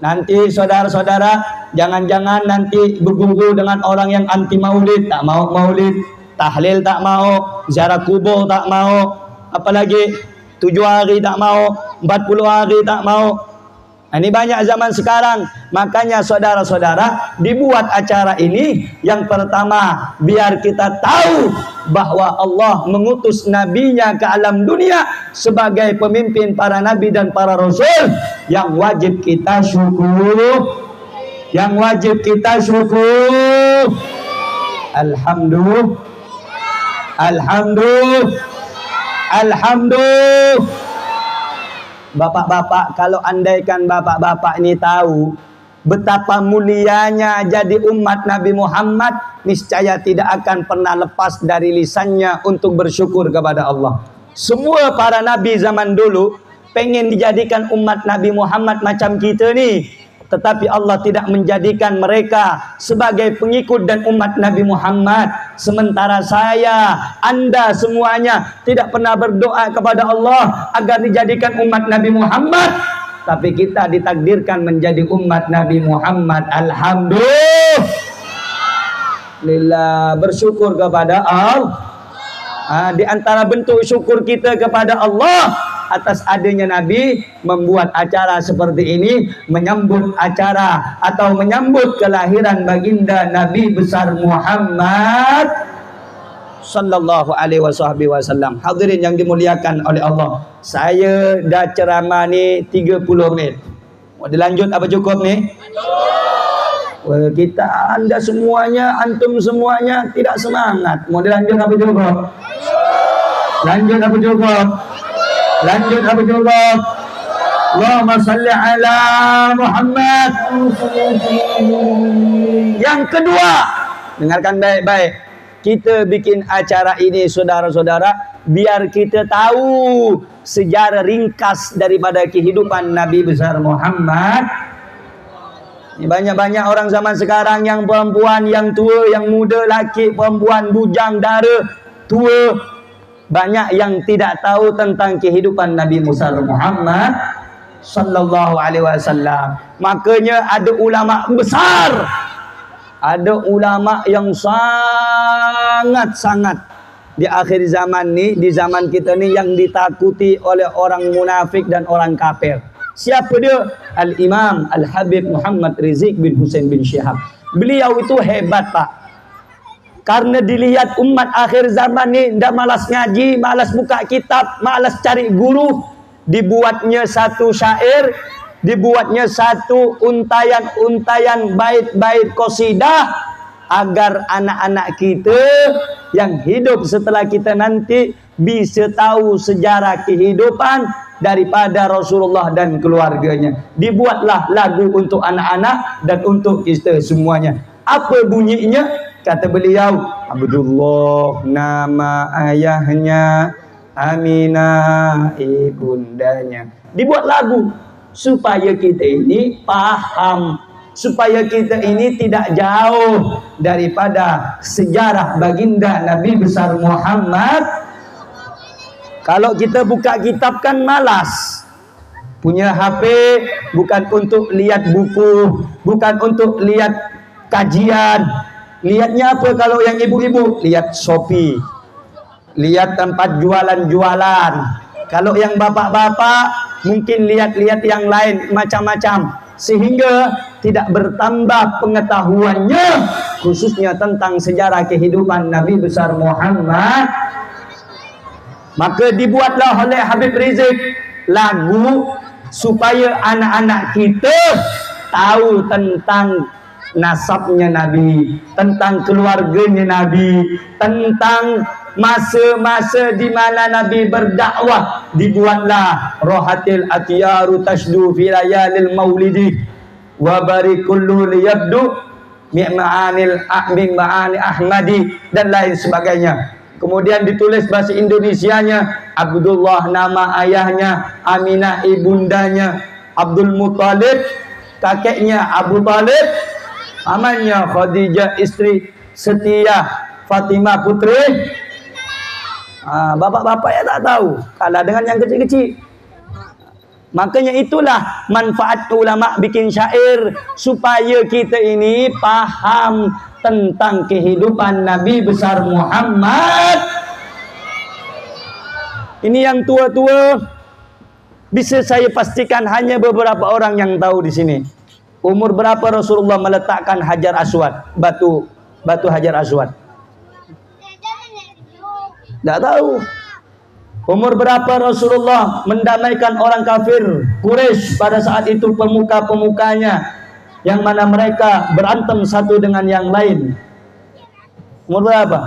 Nanti saudara-saudara, jangan-jangan nanti berguru dengan orang yang anti maulid, tak mau maulid, tahlil tak mau, ziarah kubur tak mau, apalagi 7 hari tak mau, 40 hari tak mau. Ini banyak zaman sekarang. Makanya saudara-saudara, dibuat acara ini yang pertama biar kita tahu bahwa Allah mengutus nabinya ke alam dunia sebagai pemimpin para nabi dan para rasul. Yang wajib kita syukur, yang wajib kita syukur. Alhamdulillah, alhamdulillah. Bapak-bapak, kalau andaikan bapak-bapak ini tahu betapa mulianya jadi umat Nabi Muhammad, niscaya tidak akan pernah lepas dari lisannya untuk bersyukur kepada Allah. Semua para nabi zaman dulu pengen dijadikan umat Nabi Muhammad macam kita nih, tetapi Allah tidak menjadikan mereka sebagai pengikut dan umat Nabi Muhammad. Sementara saya, Anda semuanya tidak pernah berdoa kepada Allah agar dijadikan umat Nabi Muhammad, tapi kita ditakdirkan menjadi umat Nabi Muhammad. Alhamdulillah, bersyukur kepada Allah. Di antara bentuk syukur kita kepada Allah atas adanya Nabi, membuat acara seperti ini, menyambut acara atau menyambut kelahiran baginda Nabi besar Muhammad sallallahu alaihi wasallam. Hadirin yang dimuliakan oleh Allah, saya dah ceramah ni 30 menit. Mau dilanjut apa cukup ni? Kita, anda semuanya, antum semuanya tidak semangat. Mau dilanjut apa cukup? Lanjut apa cukup? Lanjut apa cukup? Allahumma salli ala Muhammad. Yang kedua, dengarkan baik-baik. Kita bikin acara ini, saudara-saudara, biar kita tahu sejarah ringkas daripada kehidupan Nabi besar Muhammad. Ini banyak-banyak orang zaman sekarang, yang perempuan, yang tua, yang muda, laki, perempuan, bujang, dara, tua, banyak yang tidak tahu tentang kehidupan Nabi besar Muhammad. sallallahu alaihi wasallam. Makanya ada ulama besar, ada ulama yang sangat-sangat di akhir zaman ni, di zaman kita ni, yang ditakuti oleh orang munafik dan orang kafir. Siapa dia? Al-Imam Al-Habib Muhammad Rizik bin Hussein bin Syihab. Beliau itu hebat, Pak. Karena dilihat umat akhir zaman ni dah malas ngaji, malas buka kitab, malas cari guru, dibuatnya satu syair, dibuatnya satu untayan-untayan bait-bait qasidah agar anak-anak kita yang hidup setelah kita nanti bisa tahu sejarah kehidupan daripada Rasulullah dan keluarganya. Dibuatlah lagu untuk anak-anak dan untuk kita semuanya. Apa bunyinya? Kata beliau, Abdullah nama ayahnya, Aminah ibundanya. Dibuat lagu supaya kita ini paham, supaya kita ini tidak jauh daripada sejarah baginda Nabi besar Muhammad. Kalau kita buka kitab kan malas. Punya HP bukan untuk lihat buku, bukan untuk lihat kajian. Lihatnya apa kalau yang ibu-ibu? Lihat Shopee, lihat tempat jualan-jualan. Kalau yang bapak-bapak mungkin lihat-lihat yang lain macam-macam, sehingga tidak bertambah pengetahuannya, khususnya tentang sejarah kehidupan Nabi besar Muhammad. Maka dibuatlah oleh Habib Rizik lagu supaya anak-anak kita tahu tentang nasabnya Nabi, tentang keluarganya Nabi, tentang masa-masa di mana Nabi berdakwah. Dibuatlah Rohatil Atyaru Tashdu fi layalil maulidi wa barikullu liyabdu mi'ma'anil ma'ani ahmadi dan lain sebagainya. Kemudian ditulis bahasa Indonesianya, Abdullah nama ayahnya, Aminah ibundanya, Abdul Muthalib kakeknya Abu Talib, amannya Khadijah istri setia, Fatimah putri. Bapak-bapak ya tak tahu, kalah dengan yang kecil-kecil. Makanya itulah manfaat ulama bikin syair, supaya kita ini paham tentang kehidupan Nabi besar Muhammad. Ini yang tua-tua bisa saya pastikan hanya beberapa orang yang tahu di sini. Umur berapa Rasulullah meletakkan Hajar Aswad, batu Hajar Aswad? Tak tahu. Umur berapa Rasulullah mendamaikan orang kafir Quraisy pada saat itu, pemuka-pemukanya yang mana mereka berantem satu dengan yang lain? Umur berapa?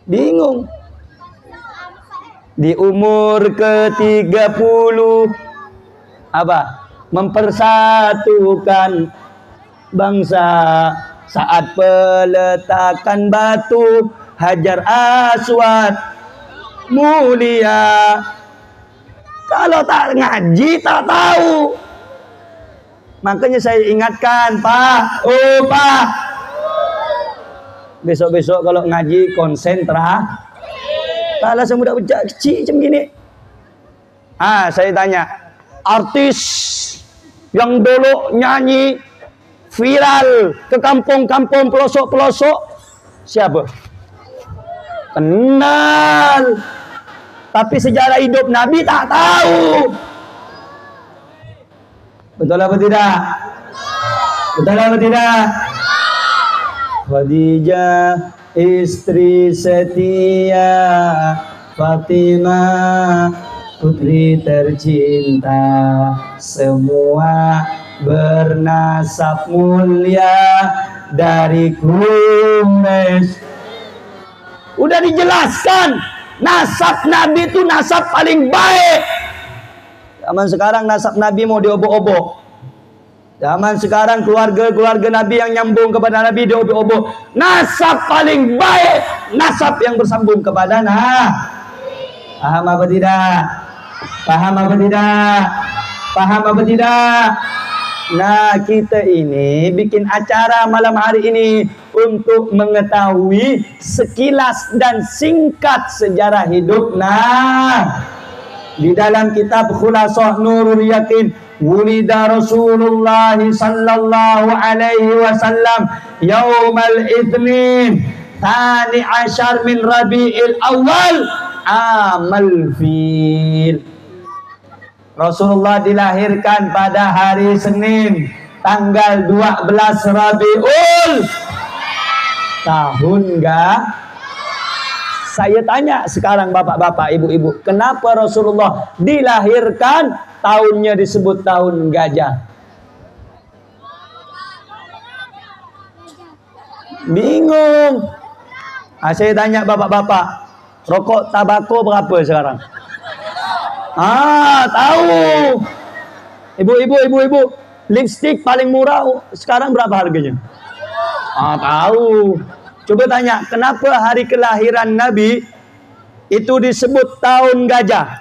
Bingung. Di umur ke-30 apa? Mempersatukan bangsa saat peletakan batu Hajar Aswad mulia. Kalau tak ngaji tak tahu. Makanya saya ingatkan, Pak. Oh, Pak. Besok-besok kalau ngaji konsentrasi. Kalau saya muda bejak kecil macam gini. Saya tanya, artis yang dulu nyanyi viral ke kampung-kampung pelosok-pelosok siapa? Kenal. Tapi sejarah hidup Nabi tak tahu. Betul apa tidak? Betul apa tidak? Khadijah istri setia, Fatimah putri tercinta, semua bernasab mulia dari Quraisy. Udah dijelaskan, nasab Nabi itu nasab paling baik. Zaman sekarang nasab Nabi mau diobok-obok. Zaman sekarang keluarga Nabi yang nyambung kepada Nabi diobok-obok. Nasab paling baik, nasab yang bersambung kepada Nabi. Paham apa tidak? Paham apa tidak? Paham apa tidak? Nah, kita ini bikin acara malam hari ini untuk mengetahui sekilas dan singkat sejarah hidup Di dalam kitab Khulasah Nurul Yakin, wulida Rasulullah sallallahu alaihi wasallam yaumal itsnin tsani asyar min Rabiul Awal amal fil. Rasulullah dilahirkan pada hari Senin tanggal 12 Rabiul tahun enggak? Saya tanya sekarang bapak-bapak, ibu-ibu, kenapa Rasulullah dilahirkan tahunnya disebut tahun gajah? Bingung. Saya tanya bapak-bapak, rokok tabako berapa sekarang? Tahu. Ibu-ibu, lipstik paling murah sekarang berapa harganya? Tahu. Coba tanya, kenapa hari kelahiran Nabi itu disebut tahun gajah?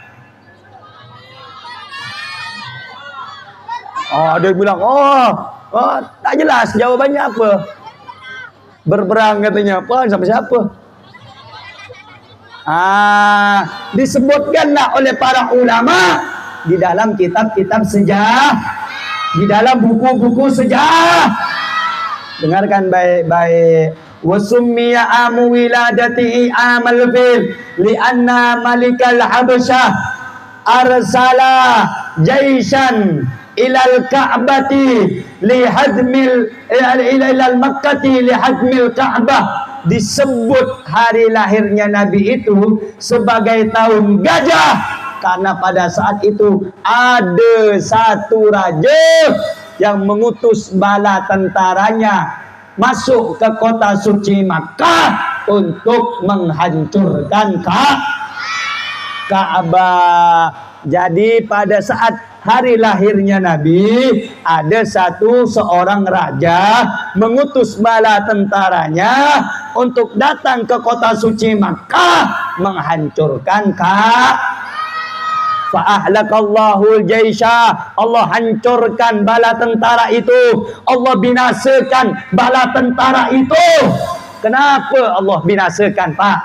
Ada yang bilang, tak jelas jawabannya apa. Berperang katanya, apa sama siapa? Disebutkanlah oleh para ulama di dalam kitab-kitab sejarah, di dalam buku-buku sejarah. Dengarkan baik-baik. Wasummiya amu wiladati amal fil lianna malikal habasyah arsala jaisan ilal ka'bati lihadmil ilal makkati lihadmil ka'bah. Disebut hari lahirnya Nabi itu sebagai tahun gajah karena pada saat itu ada satu raja yang mengutus bala tentaranya masuk ke kota suci Makkah untuk menghancurkan Ka'bah. Jadi pada saat hari lahirnya Nabi, ada seorang raja mengutus bala tentaranya untuk datang ke kota suci Makkah menghancurkan Fa'ahlakallahu jaisha. Allah hancurkan bala tentara itu. Allah binasakan bala tentara itu. Kenapa Allah binasakan, Pak?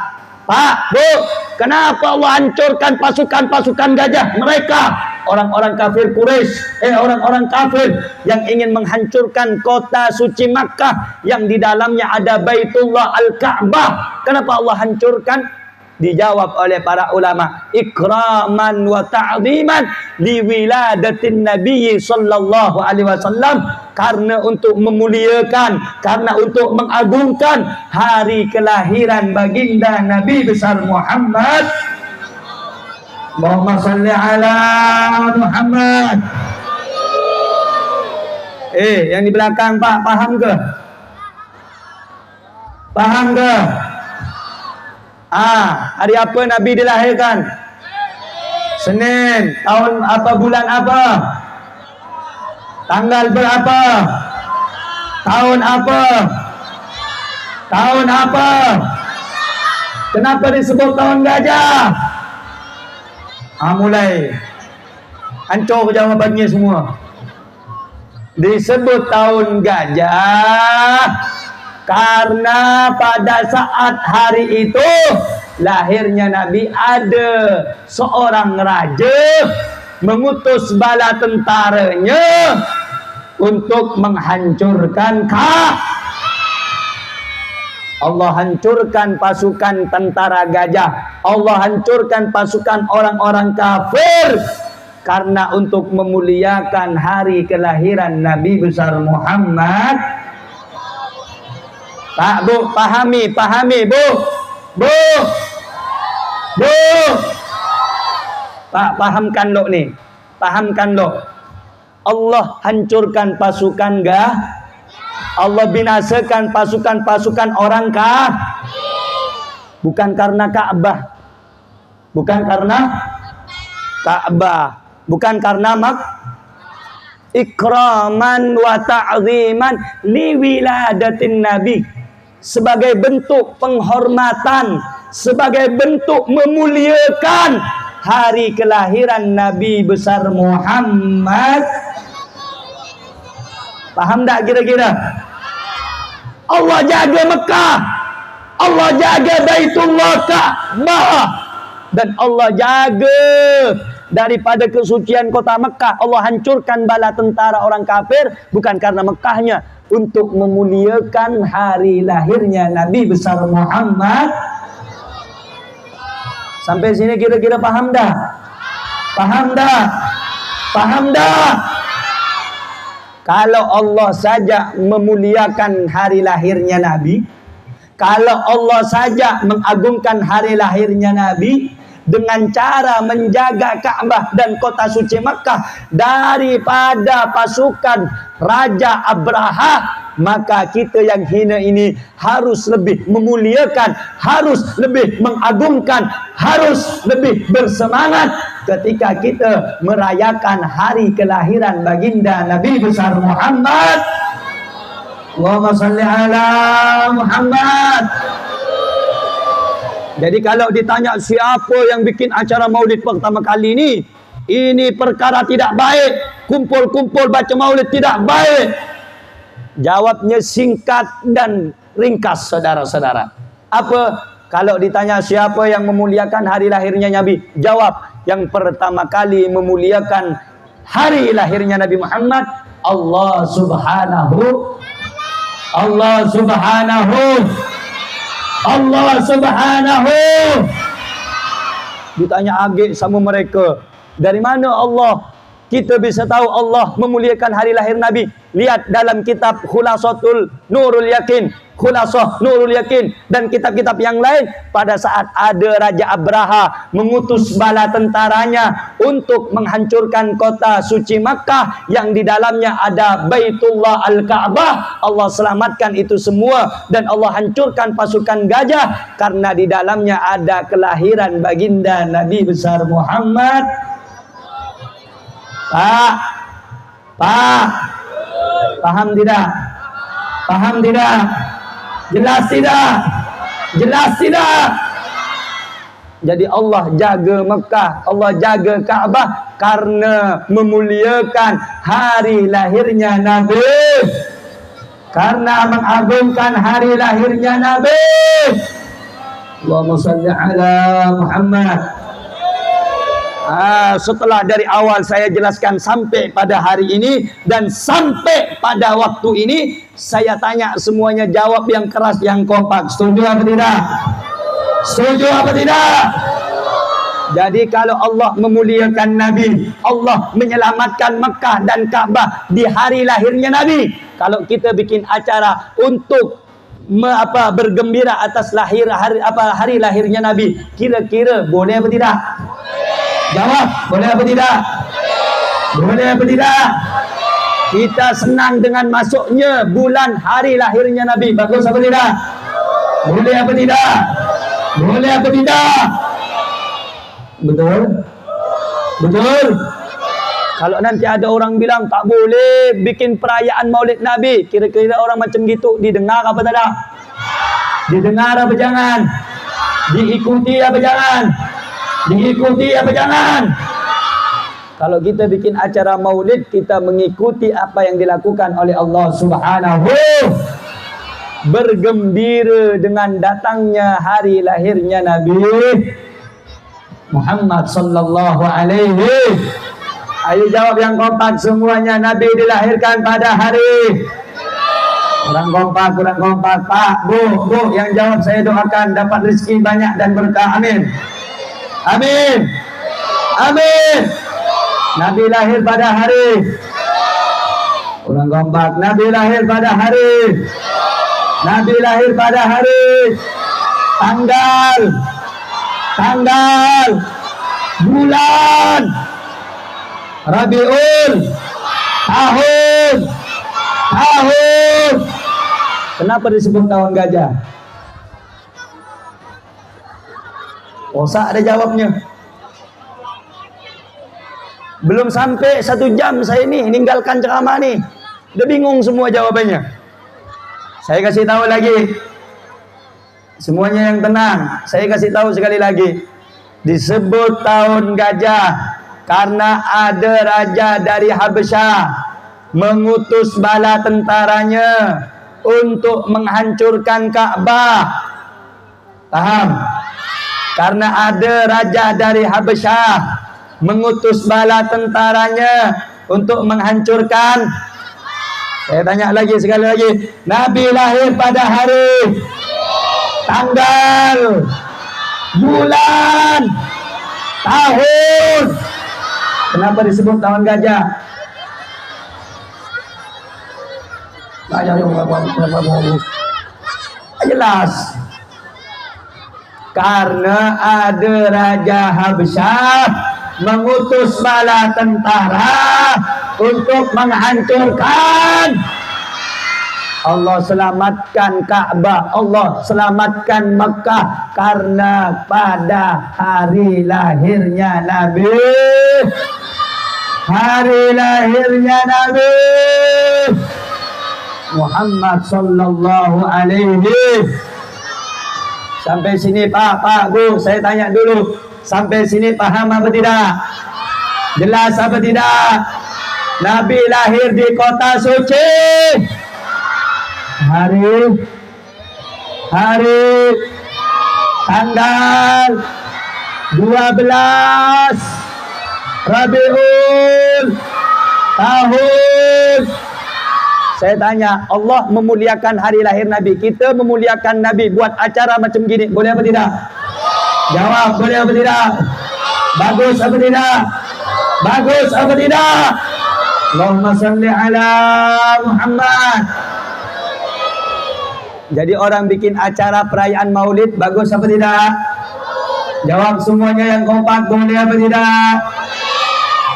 Pak, Bu, kenapa Allah hancurkan pasukan-pasukan gajah mereka? Orang-orang kafir Quraisy, orang-orang kafir yang ingin menghancurkan kota suci Makkah yang di dalamnya ada Baitullah Al-Ka'bah. Kenapa Allah hancurkan? Dijawab oleh para ulama, ikraman wa ta'ziman li wiladatin Nabi sallallahu alaihi wasallam, karena untuk memuliakan, karena untuk mengagungkan hari kelahiran baginda Nabi besar Muhammad. Allahumma salli ala Muhammad. Yang di belakang Pak, paham ke? Paham ke? Hari apa Nabi dilahirkan? Senin. Tahun apa, bulan apa? Tanggal berapa? Tahun apa? Tahun apa? Kenapa disebut tahun gajah? Mulai hancur jawabannya semua. Disebut tahun gajah karena pada saat hari itu lahirnya Nabi, ada seorang raja mengutus bala tentaranya untuk menghancurkan Allah hancurkan pasukan tentara gajah. Allah hancurkan pasukan orang-orang kafir karena untuk memuliakan hari kelahiran Nabi besar Muhammad. Pak, Bu, pahami, Bu. Bu. Pak, pahamkan lo nih. Pahamkan lo. Allah hancurkan pasukan Allah binasakan pasukan-pasukan orang bukan karena Ka'bah. Bukan karena Ka'bah. Bukan karena ikraman wa ta'ziman li wiladatin Nabi, sebagai bentuk penghormatan, sebagai bentuk memuliakan hari kelahiran Nabi besar Muhammad. Paham tak kira-kira? Allah jaga Mekah, Allah jaga Baitullah Ka'bah, dan Allah jaga daripada kesucian kota Mekah. Allah hancurkan bala tentara orang kafir bukan karena Mekahnya, untuk memuliakan hari lahirnya Nabi besar Muhammad. Sampai sini kira-kira paham dah? Paham dah? Paham dah? Kalau Allah saja memuliakan hari lahirnya Nabi, kalau Allah saja mengagungkan hari lahirnya Nabi dengan cara menjaga Ka'bah dan kota suci Makkah daripada pasukan Raja Abraha, maka kita yang hina ini harus lebih memuliakan, harus lebih mengagungkan, harus lebih bersemangat ketika kita merayakan hari kelahiran baginda Nabi besar Muhammad. Allahumma salli ala Muhammad. Jadi kalau ditanya siapa yang bikin acara maulid pertama kali ini perkara tidak baik. Kumpul-kumpul baca maulid tidak baik. Jawabnya singkat dan ringkas, saudara-saudara. Apa? Kalau ditanya siapa yang memuliakan hari lahirnya Nabi, jawab yang pertama kali memuliakan hari lahirnya Nabi Muhammad, Allah Subhanahu. Ditanya Agik sama mereka, dari mana Allah? Kita bisa tahu Allah memuliakan hari lahir Nabi. Lihat dalam kitab Khulasatul Nurul Yakin, Khulasah Nurul Yakin, dan kitab-kitab yang lain. Pada saat ada Raja Abraha mengutus bala tentaranya untuk menghancurkan kota suci Makkah yang di dalamnya ada Baitullah Al-Ka'bah, Allah selamatkan itu semua dan Allah hancurkan pasukan gajah karena di dalamnya ada kelahiran baginda Nabi besar Muhammad. Pak, paham tidak? Paham tidak? Jelas tidak? Jelas tidak? Jadi Allah jaga Mekah, Allah jaga Ka'bah karena memuliakan hari lahirnya Nabi, karena mengagungkan hari lahirnya Nabi. Allahumma salli ala Muhammad. Setelah dari awal saya jelaskan sampai pada hari ini dan sampai pada waktu ini, saya tanya semuanya jawab yang keras, yang kompak. Setuju apa tidak? Setuju apa tidak? Jadi kalau Allah memuliakan Nabi, Allah menyelamatkan Mekah dan Ka'bah di hari lahirnya Nabi, kalau kita bikin acara untuk bergembira atas hari lahirnya Nabi, kira-kira boleh apa tidak? Jawab, boleh apa tidak? Boleh apa tidak? Kita senang dengan masuknya bulan hari lahirnya Nabi. Bagus apa tidak? Boleh apa tidak? Boleh apa tidak? Betul? Betul? Kalau nanti ada orang bilang tak boleh bikin perayaan maulid Nabi, kira-kira orang macam gitu didengar apa tidak? Didengar apa jangan? Diikuti apa jangan? Diikuti apa jangan? Kalau kita bikin acara maulid, kita mengikuti apa yang dilakukan oleh Allah Subhanahu. Bergembira dengan datangnya hari lahirnya Nabi Muhammad sallallahu alaihi. Ayo jawab yang kompak semuanya. Nabi dilahirkan pada hari. Kurang kompak, Pak, Bu, yang jawab saya doakan dapat rezeki banyak dan berkah. Amin. Amin. Amin. Nabi lahir pada hari. Kurang kompak. Nabi lahir pada hari. Nabi lahir pada hari. Tanggal. Bulan. Rabiul. Tahun. Kenapa disebut tahun gajah? Osak ada jawabnya. Belum sampai 1 jam saya ini ninggalkan ceramah nih. Udah bingung semua jawabannya. Saya kasih tahu lagi. Semuanya yang tenang. Saya kasih tahu sekali lagi. Disebut tahun gajah karena ada raja dari Habasyah mengutus bala tentaranya untuk menghancurkan Ka'bah. Paham? Karena ada raja dari Habasyah mengutus bala tentaranya untuk menghancurkan. Saya tanya lagi sekali lagi, Nabi lahir pada hari, tanggal, bulan, tahun. Kenapa disebut tahun gajah? Jelas. Karena ada Raja Habsyah mengutus bala tentara untuk menghancurkan. Allah selamatkan Ka'bah, Allah selamatkan Mekah karena pada hari lahirnya Nabi. Hari lahirnya Nabi Muhammad sallallahu alaihi. Sampai sini Pak Bu, saya tanya dulu. Sampai sini paham apa tidak? Jelas apa tidak? Nabi lahir di kota suci. Hari, tanggal 12 Rabiul tahun. Saya tanya, Allah memuliakan hari lahir Nabi, kita memuliakan Nabi buat acara macam gini, boleh apa tidak? Jawab, boleh apa tidak? Bagus apa tidak? Bagus apa tidak? Allahumma salli ala Muhammad. Jadi orang bikin acara perayaan maulid, bagus apa tidak? Jawab semuanya yang kompak, boleh apa tidak?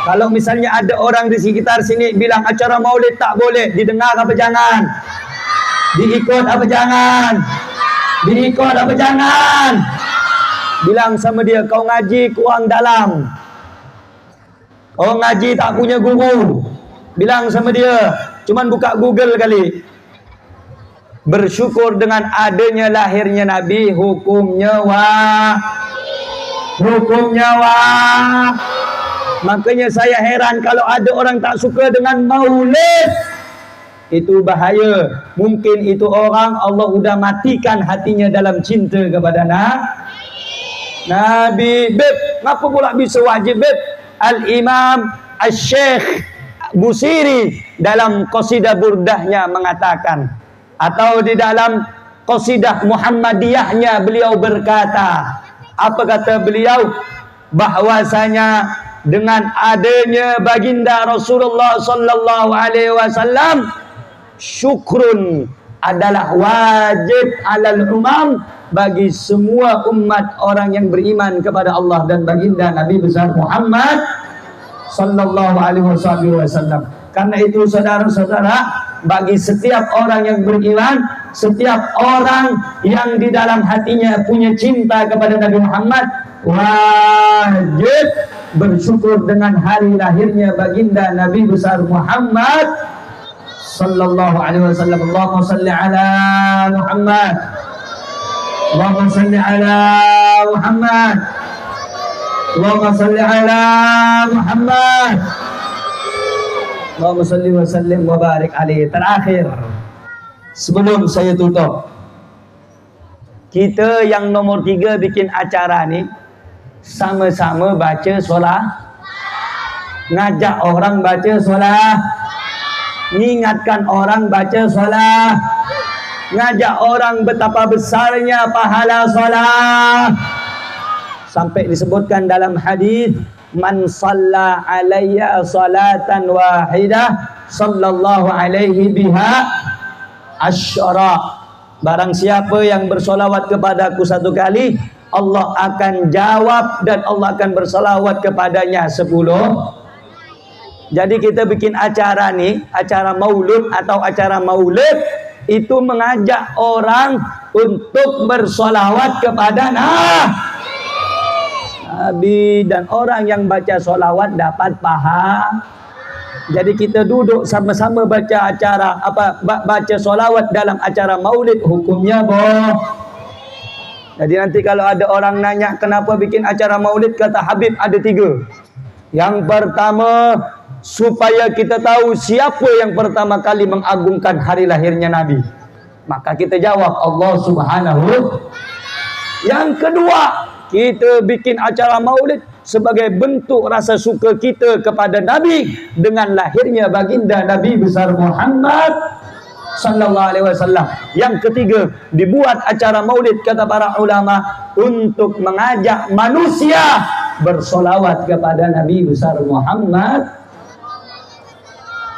Kalau misalnya ada orang di sekitar sini bilang acara maulid tak boleh, didengar apa jangan? Diikut apa jangan? Diikut apa jangan? Bilang sama dia, kau ngaji kurang dalam. Kau ngaji tak punya guru. Bilang sama dia, cuman buka Google kali. Bersyukur dengan adanya lahirnya Nabi, hukumnya wah. Hukumnya wah. Makanya saya heran kalau ada orang tak suka dengan maulid. Itu bahaya. Mungkin itu orang Allah udah matikan hatinya dalam cinta kepada Nabi. Beb, ngapa pula bisa wajib beb? Al-Imam Al-Syekh Busiri dalam qasidah burdahnya mengatakan, atau di dalam qasidah Muhammadiyahnya beliau berkata, apa kata beliau? Bahwasanya dengan adanya baginda Rasulullah sallallahu alaihi wasallam, syukrun adalah wajib alal umam, bagi semua umat orang yang beriman kepada Allah dan baginda Nabi besar Muhammad sallallahu alaihi wasallam. Karena itu saudara-saudara, bagi setiap orang yang beriman, setiap orang yang di dalam hatinya punya cinta kepada Nabi Muhammad, wajib bersyukur dengan hari lahirnya baginda Nabi besar Muhammad sallallahu alaihi wasallam. Allahumma salli ala Muhammad. Allahumma salli ala Muhammad. Allahumma salli ala Muhammad. Allahumma salli wa sallim wa barik alaihi. Terakhir, sebelum saya tutup, kita yang nomor 3 bikin acara nih, sama-sama baca solat, ngajak orang baca solat, mengingatkan orang baca solat, ngajak orang betapa besarnya pahala solat. Sampai disebutkan dalam hadis, man shalla alayya salatan wahidah sallallahu alaihi biha asyara. Barang siapa yang bersolawat kepadaku 1 kali, Allah akan jawab dan Allah akan bersolawat kepadanya 10. Jadi kita bikin acara nih, acara maulud atau acara maulid, itu mengajak orang untuk bersolawat kepada Nabi, dan orang yang baca solawat dapat pahala. Jadi kita duduk sama-sama baca acara baca solawat dalam acara maulid, hukumnya boh. Jadi nanti kalau ada orang nanya kenapa bikin acara maulid, kata Habib ada 3. Yang pertama, supaya kita tahu siapa yang pertama kali mengagungkan hari lahirnya Nabi. Maka kita jawab Allah Subhanahu. Yang kedua, kita bikin acara maulid sebagai bentuk rasa suka kita kepada Nabi dengan lahirnya baginda Nabi besar Muhammad sallallahu alaihi wasallam. Yang ketiga, dibuat acara maulid kata para ulama untuk mengajak manusia bersolawat kepada Nabi besar Muhammad.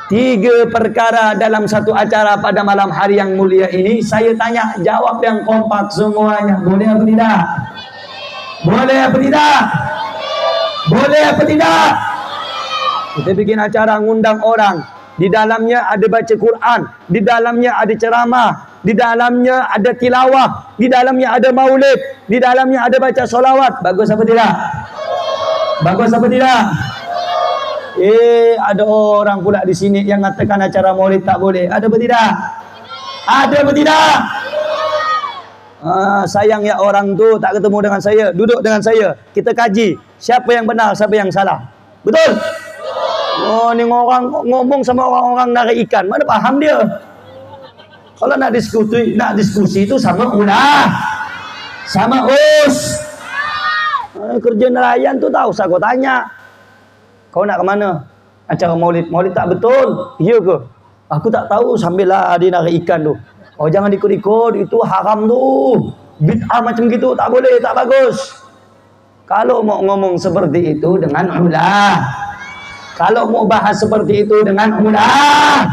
3 perkara dalam satu acara pada malam hari yang mulia ini. Saya tanya, jawab yang kompak semuanya. Boleh apa tidak? Boleh apa tidak? Boleh apa tidak? Kita bikin acara ngundang orang. Di dalamnya ada baca Quran, di dalamnya ada ceramah, di dalamnya ada tilawah, di dalamnya ada maulid, di dalamnya ada baca solawat. Bagus apa tidak? Bagus apa tidak? Ada orang pula di sini yang mengatakan acara maulid tak boleh. Ada apa tidak? Ada apa tidak? Sayang ya orang tu tak ketemu dengan saya. Duduk dengan saya. Kita kaji siapa yang benar, siapa yang salah. Betul? Oh, ni orang ngomong sama orang-orang narik ikan. Mana paham dia? Kalau nak diskusi itu sama ulah, sama us. Kerja nelayan tu tahu usah kau tanya. Kau nak ke mana? Acara maulid. Maulid tak betul. Ya ke? Aku tak tahu, sambil lah dia narik ikan tu. Oh, jangan ikut-ikut, itu haram tu. Bid'ah macam gitu tak boleh, tak bagus. Kalau mau ngomong seperti itu dengan ulah. Kalau mau bahas seperti itu dengan ulah.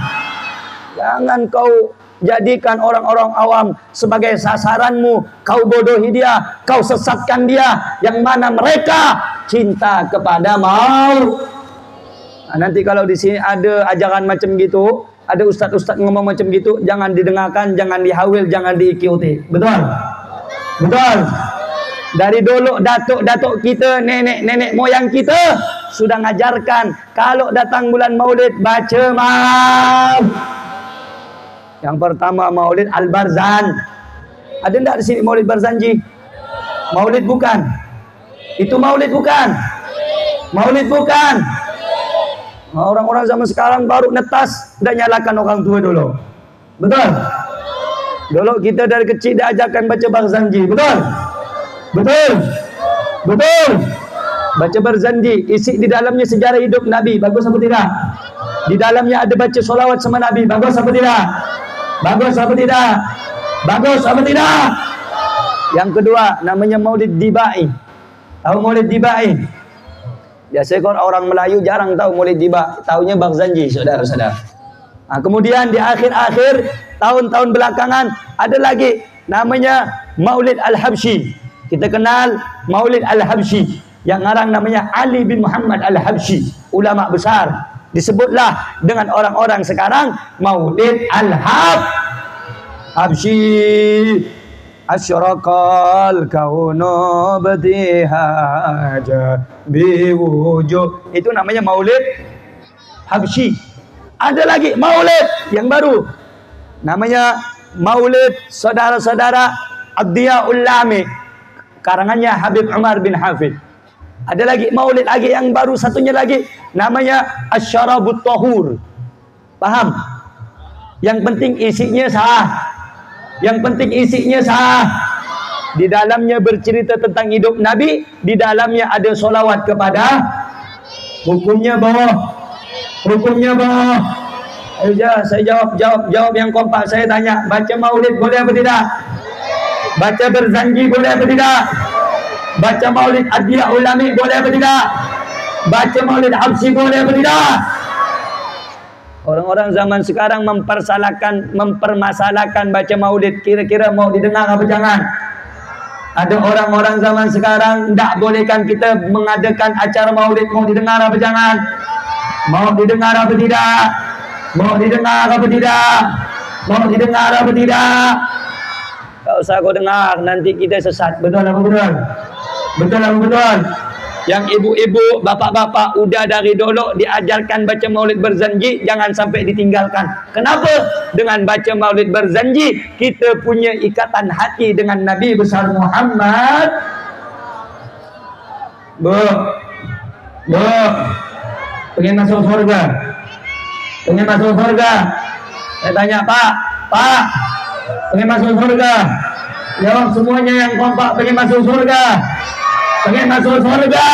Jangan kau jadikan orang-orang awam sebagai sasaranmu. Kau bodohi dia, kau sesatkan dia, yang mana mereka cinta kepada maut. Nanti kalau di sini ada ajaran macam gitu, ada ustaz-ustaz ngomong macam gitu, jangan didengarkan, jangan dihawil, jangan diikuti. Betul? Betul? Dari dulu datuk-datuk kita, nenek-nenek moyang kita sudah ngajarkan kalau datang bulan Maulid baca maulid. Yang pertama Maulid Al-Barzan. Ada enggak di sini Maulid Barzanji? Maulid bukan? Itu maulid bukan? Maulid bukan? Orang-orang zaman sekarang baru netas dah nyalakan orang tua dulu. Betul? Dulu kita dari kecil diajarkan baca Barzanji. Betul? Betul? Betul? Baca Barzanji, isi di dalamnya sejarah hidup Nabi. Bagus apa tidak? Di dalamnya ada baca solawat sama Nabi. Bagus apa tidak? Bagus apa tidak? Bagus apa tidak? Yang kedua namanya Maulid Dibai. Tahu Maulid Dibai? Biasanya kalau orang Melayu jarang tahu Maulid Dibai, taunya Barzanji, saudara-saudara. Kemudian di akhir-akhir tahun-tahun belakangan ada lagi namanya Maulid Al-Habsyi. Kita kenal Maulid Al-Habsyi yang ngarang namanya Ali bin Muhammad Al-Habsyi, ulama besar. Disebutlah dengan orang-orang sekarang Maulid Al-Habsyi. Asyraqal kaunu batihaja biwujuh. Itu namanya Maulid Habsyi. Ada lagi Maulid yang baru, namanya Maulid saudara-saudara Ad-Diyaul Lami, karangannya Habib Umar bin Hafid. Ada lagi Maulid lagi yang baru, satunya lagi namanya Asyarabut Tahur. Paham? Yang penting isinya sah. Yang penting isinya sah. Di dalamnya bercerita tentang hidup Nabi, di dalamnya ada solawat kepada. Hukumnya bawah. Hukumnya bawah. Ayo saya jawab yang kompak. Saya tanya, baca maulid boleh apa tidak? Baca Barzanji boleh apa tidak? Baca Maulid Ad-Diyaul Lami boleh apa tidak? Baca Maulid Habsyi boleh apa tidak? Orang-orang zaman sekarang mempermasalahkan baca maulid. Kira-kira mau didengar apa jangan? Ada orang-orang zaman sekarang tidak bolehkan kita mengadakan acara maulid. Mau didengar apa jangan? Mau didengar apa tidak? Mau didengar apa tidak? Mau didengar apa tidak? Tak usah kau dengar, nanti kita sesat. Betul apa betul? Betul apa betul? Yang ibu-ibu, bapak-bapak udah dari dulu diajarkan baca maulid Barzanji, jangan sampai ditinggalkan. Kenapa? Dengan baca maulid Barzanji kita punya ikatan hati dengan Nabi besar Muhammad. Bu, pengen masuk surga? Pengen masuk surga? Saya tanya, Pak, pengen masuk surga? Jawab semuanya yang kompak, pengen masuk surga. Pengen masuk surga.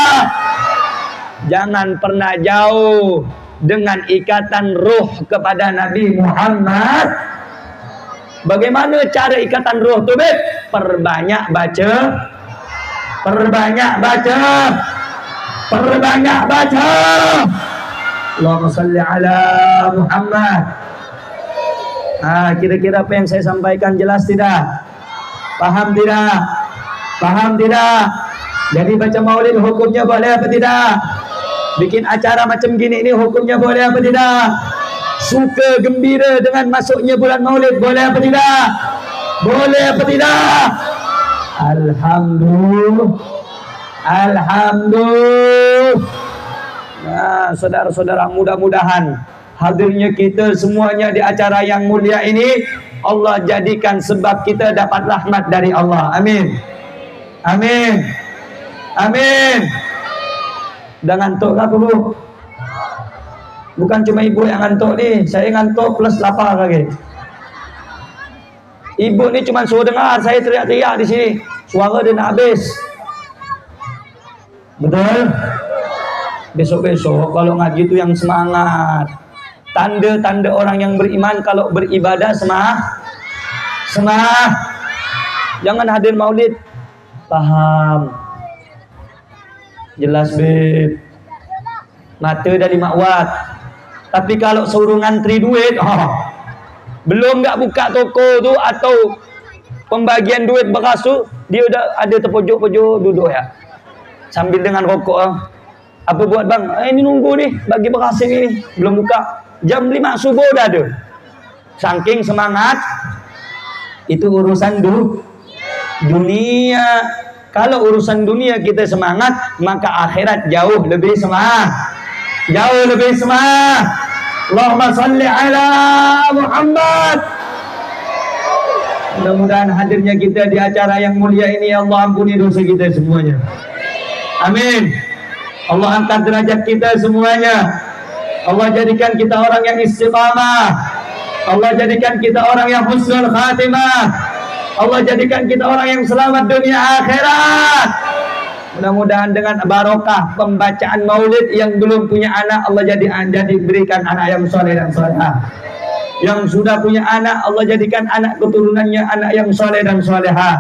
Jangan pernah jauh dengan ikatan ruh kepada Nabi Muhammad. Bagaimana cara ikatan ruh tu, Beb? Perbanyak baca. Perbanyak baca. Perbanyak baca. Allahumma salli ala Muhammad. Kira-kira apa yang saya sampaikan jelas tidak? Paham tidak? Paham tidak? Jadi baca maulid hukumnya boleh apa tidak? Bikin acara macam gini ini hukumnya boleh apa tidak? Suka gembira dengan masuknya bulan maulid boleh apa tidak? Boleh apa tidak? Alhamdulillah. Alhamdulillah. Nah, saudara-saudara, mudah-mudahan hadirnya kita semuanya di acara yang mulia ini Allah jadikan sebab kita dapat rahmat dari Allah. Amin. Amin. Amin. Dah ngantuk lah dulu. Bukan cuma ibu yang ngantuk nih, saya ngantuk plus lapar lagi. Ibu ni cuma suruh dengar saya teriak-teriak di sini, suara dia nak habis. Betul? Besok-besok kalau ngaji itu yang semangat. Tanda-tanda orang yang beriman kalau beribadah semangat. Jangan hadir maulid. Paham. Jelas, Beb. Mata dah 5 watt. Tapi kalau suruh ngantri duit, belum nggak buka toko tu atau pembagian duit beras tu, dia udah ada terpojok-pojok duduk ya. Sambil dengan rokok. Apa buat bang? Ini nunggu nih, bagi beras ini belum buka. Jam 5 subuh dah ada. Saking semangat. Itu urusan dunia. Kalau urusan dunia kita semangat, maka akhirat jauh lebih semangat. Jauh lebih semangat. Allahumma salli ala Muhammad. Mudah-mudahan hadirnya kita di acara yang mulia ini, Allah ampuni dosa kita semuanya. Amin. Allah angkat derajat kita semuanya. Allah jadikan kita orang yang istiqamah. Allah jadikan kita orang yang husnul khatimah. Allah jadikan kita orang yang selamat dunia akhirat. Mudah-mudahan dengan barokah pembacaan maulid, yang belum punya anak Allah jadi berikan anak yang soleh dan solehah. Yang sudah punya anak Allah jadikan anak keturunannya anak yang soleh dan solehah.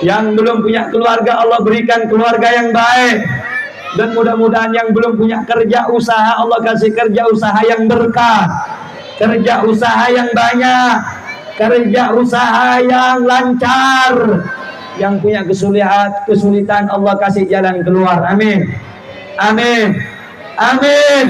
Yang belum punya keluarga Allah berikan keluarga yang baik. Dan mudah-mudahan yang belum punya kerja usaha Allah kasih kerja usaha yang berkah, kerja usaha yang banyak, kerja usaha yang lancar. Yang punya kesulitan Allah kasih jalan keluar. Amin. Amin. Amin.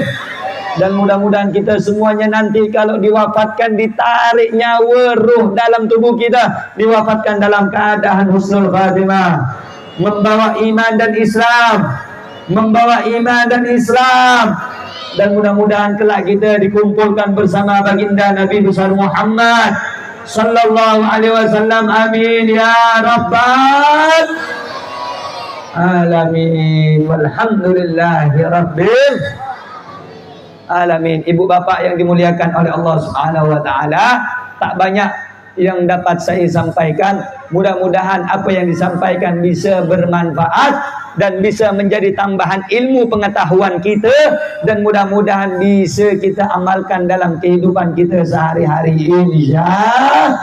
Dan mudah-mudahan kita semuanya nanti kalau diwafatkan, ditarik nyawa ruh dalam tubuh kita, diwafatkan dalam keadaan husnul khatimah, membawa iman dan Islam. Membawa iman dan Islam. Dan mudah-mudahan kelak kita dikumpulkan bersama baginda Nabi besar Muhammad sallallahu alaihi wasallam. Amin ya rabbal alamin. Walhamdulillahi rabbil alamin. Ibu bapak yang dimuliakan oleh Allah Subhanahu wa taala, tak banyak yang dapat saya sampaikan. Mudah-mudahan apa yang disampaikan bisa bermanfaat dan bisa menjadi tambahan ilmu pengetahuan kita, dan mudah-mudahan bisa kita amalkan dalam kehidupan kita sehari-hari, insyaallah.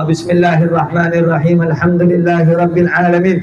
Bismillahirrahmanirrahim. Alhamdulillahi rabbil alamin.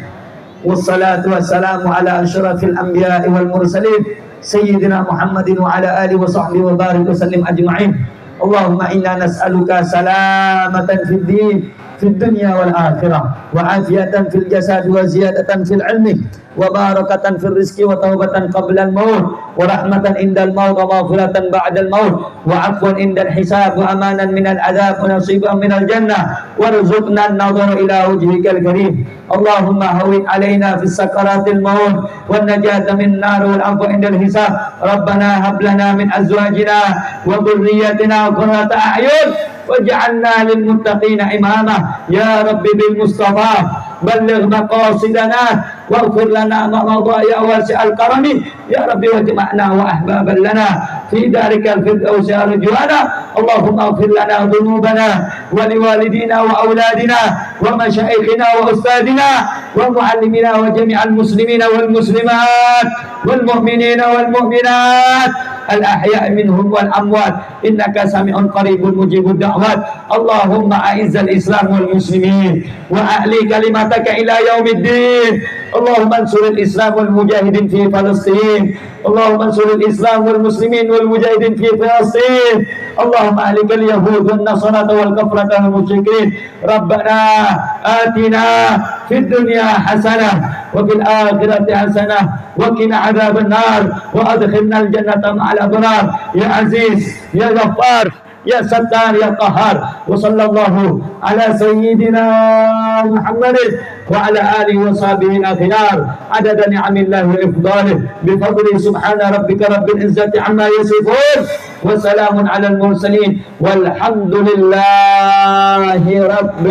Wassalatu wassalamu ala asyrafil anbiya'i wal mursalin sayyidina Muhammadin wa ala alihi wa sahbihi wa barik wa sallim ajma'in. Allahumma inna nas'aluka salamatan fid din fid dunya wal akhirah, wa afiyatan fil jasad, wa ziyadatan fil ilmi, wa barakatan fil rizqi, wa taubatan qabla al maut, wa rahmatan indal maut, wa maghfiratan ba'dal maut, wa afwan indal hisab, wa amanan minal adab, wa nasiban minal jannah, warzuqna an-nadhara ila wajhikal karim. Allahumma hawwin alaina fis sakaratil maut, wan najata min nar, wal afwa indal hisab. Rabbana hab lana min azwajina wa dhurriyyatina qurrata a'yun waj'alna lil muttaqina imama ya rabbi bil mustafa بلغ مقاصدنا واغفر لنا ما مضى يا واسع الكرم يا رب واجمعنا وأحبابا لنا في دارك الفردوس رجوانا اللهم اغفر لنا ذنوبنا ولوالدينا وأولادنا ومشايخنا وأستاذنا ومعلمنا وجميع المسلمين والمسلمات والمؤمنين والمؤمنات الأحياء منهم والأموات إنك سميع قريب مجيب الدعوات اللهم أعز الإسلام والمسلمين وأعلي كلمتك إلى يوم الدين اللهم انصر الإسلام والمجاهدين في فلسطين اللهم انصر الإسلام والمسلمين والمجاهدين في فلسطين اللهم أهلك اليهود والنصارى والكفرة والمشركين ربنا آتنا في الدنيا حسنة وفي الآخرة حسنة وقنا عذاب النار وأدخلنا الجنة مع الأبرار يا عزيز يا غفار يا ستار يا قهار وصلى الله على سيدنا محمد وعلى آله وصحبه الأخيار عدد نعم الله وإفضاله بفضله سبحان ربك رب العزة عما يصفون وسلام على المرسلين والحمد لله رب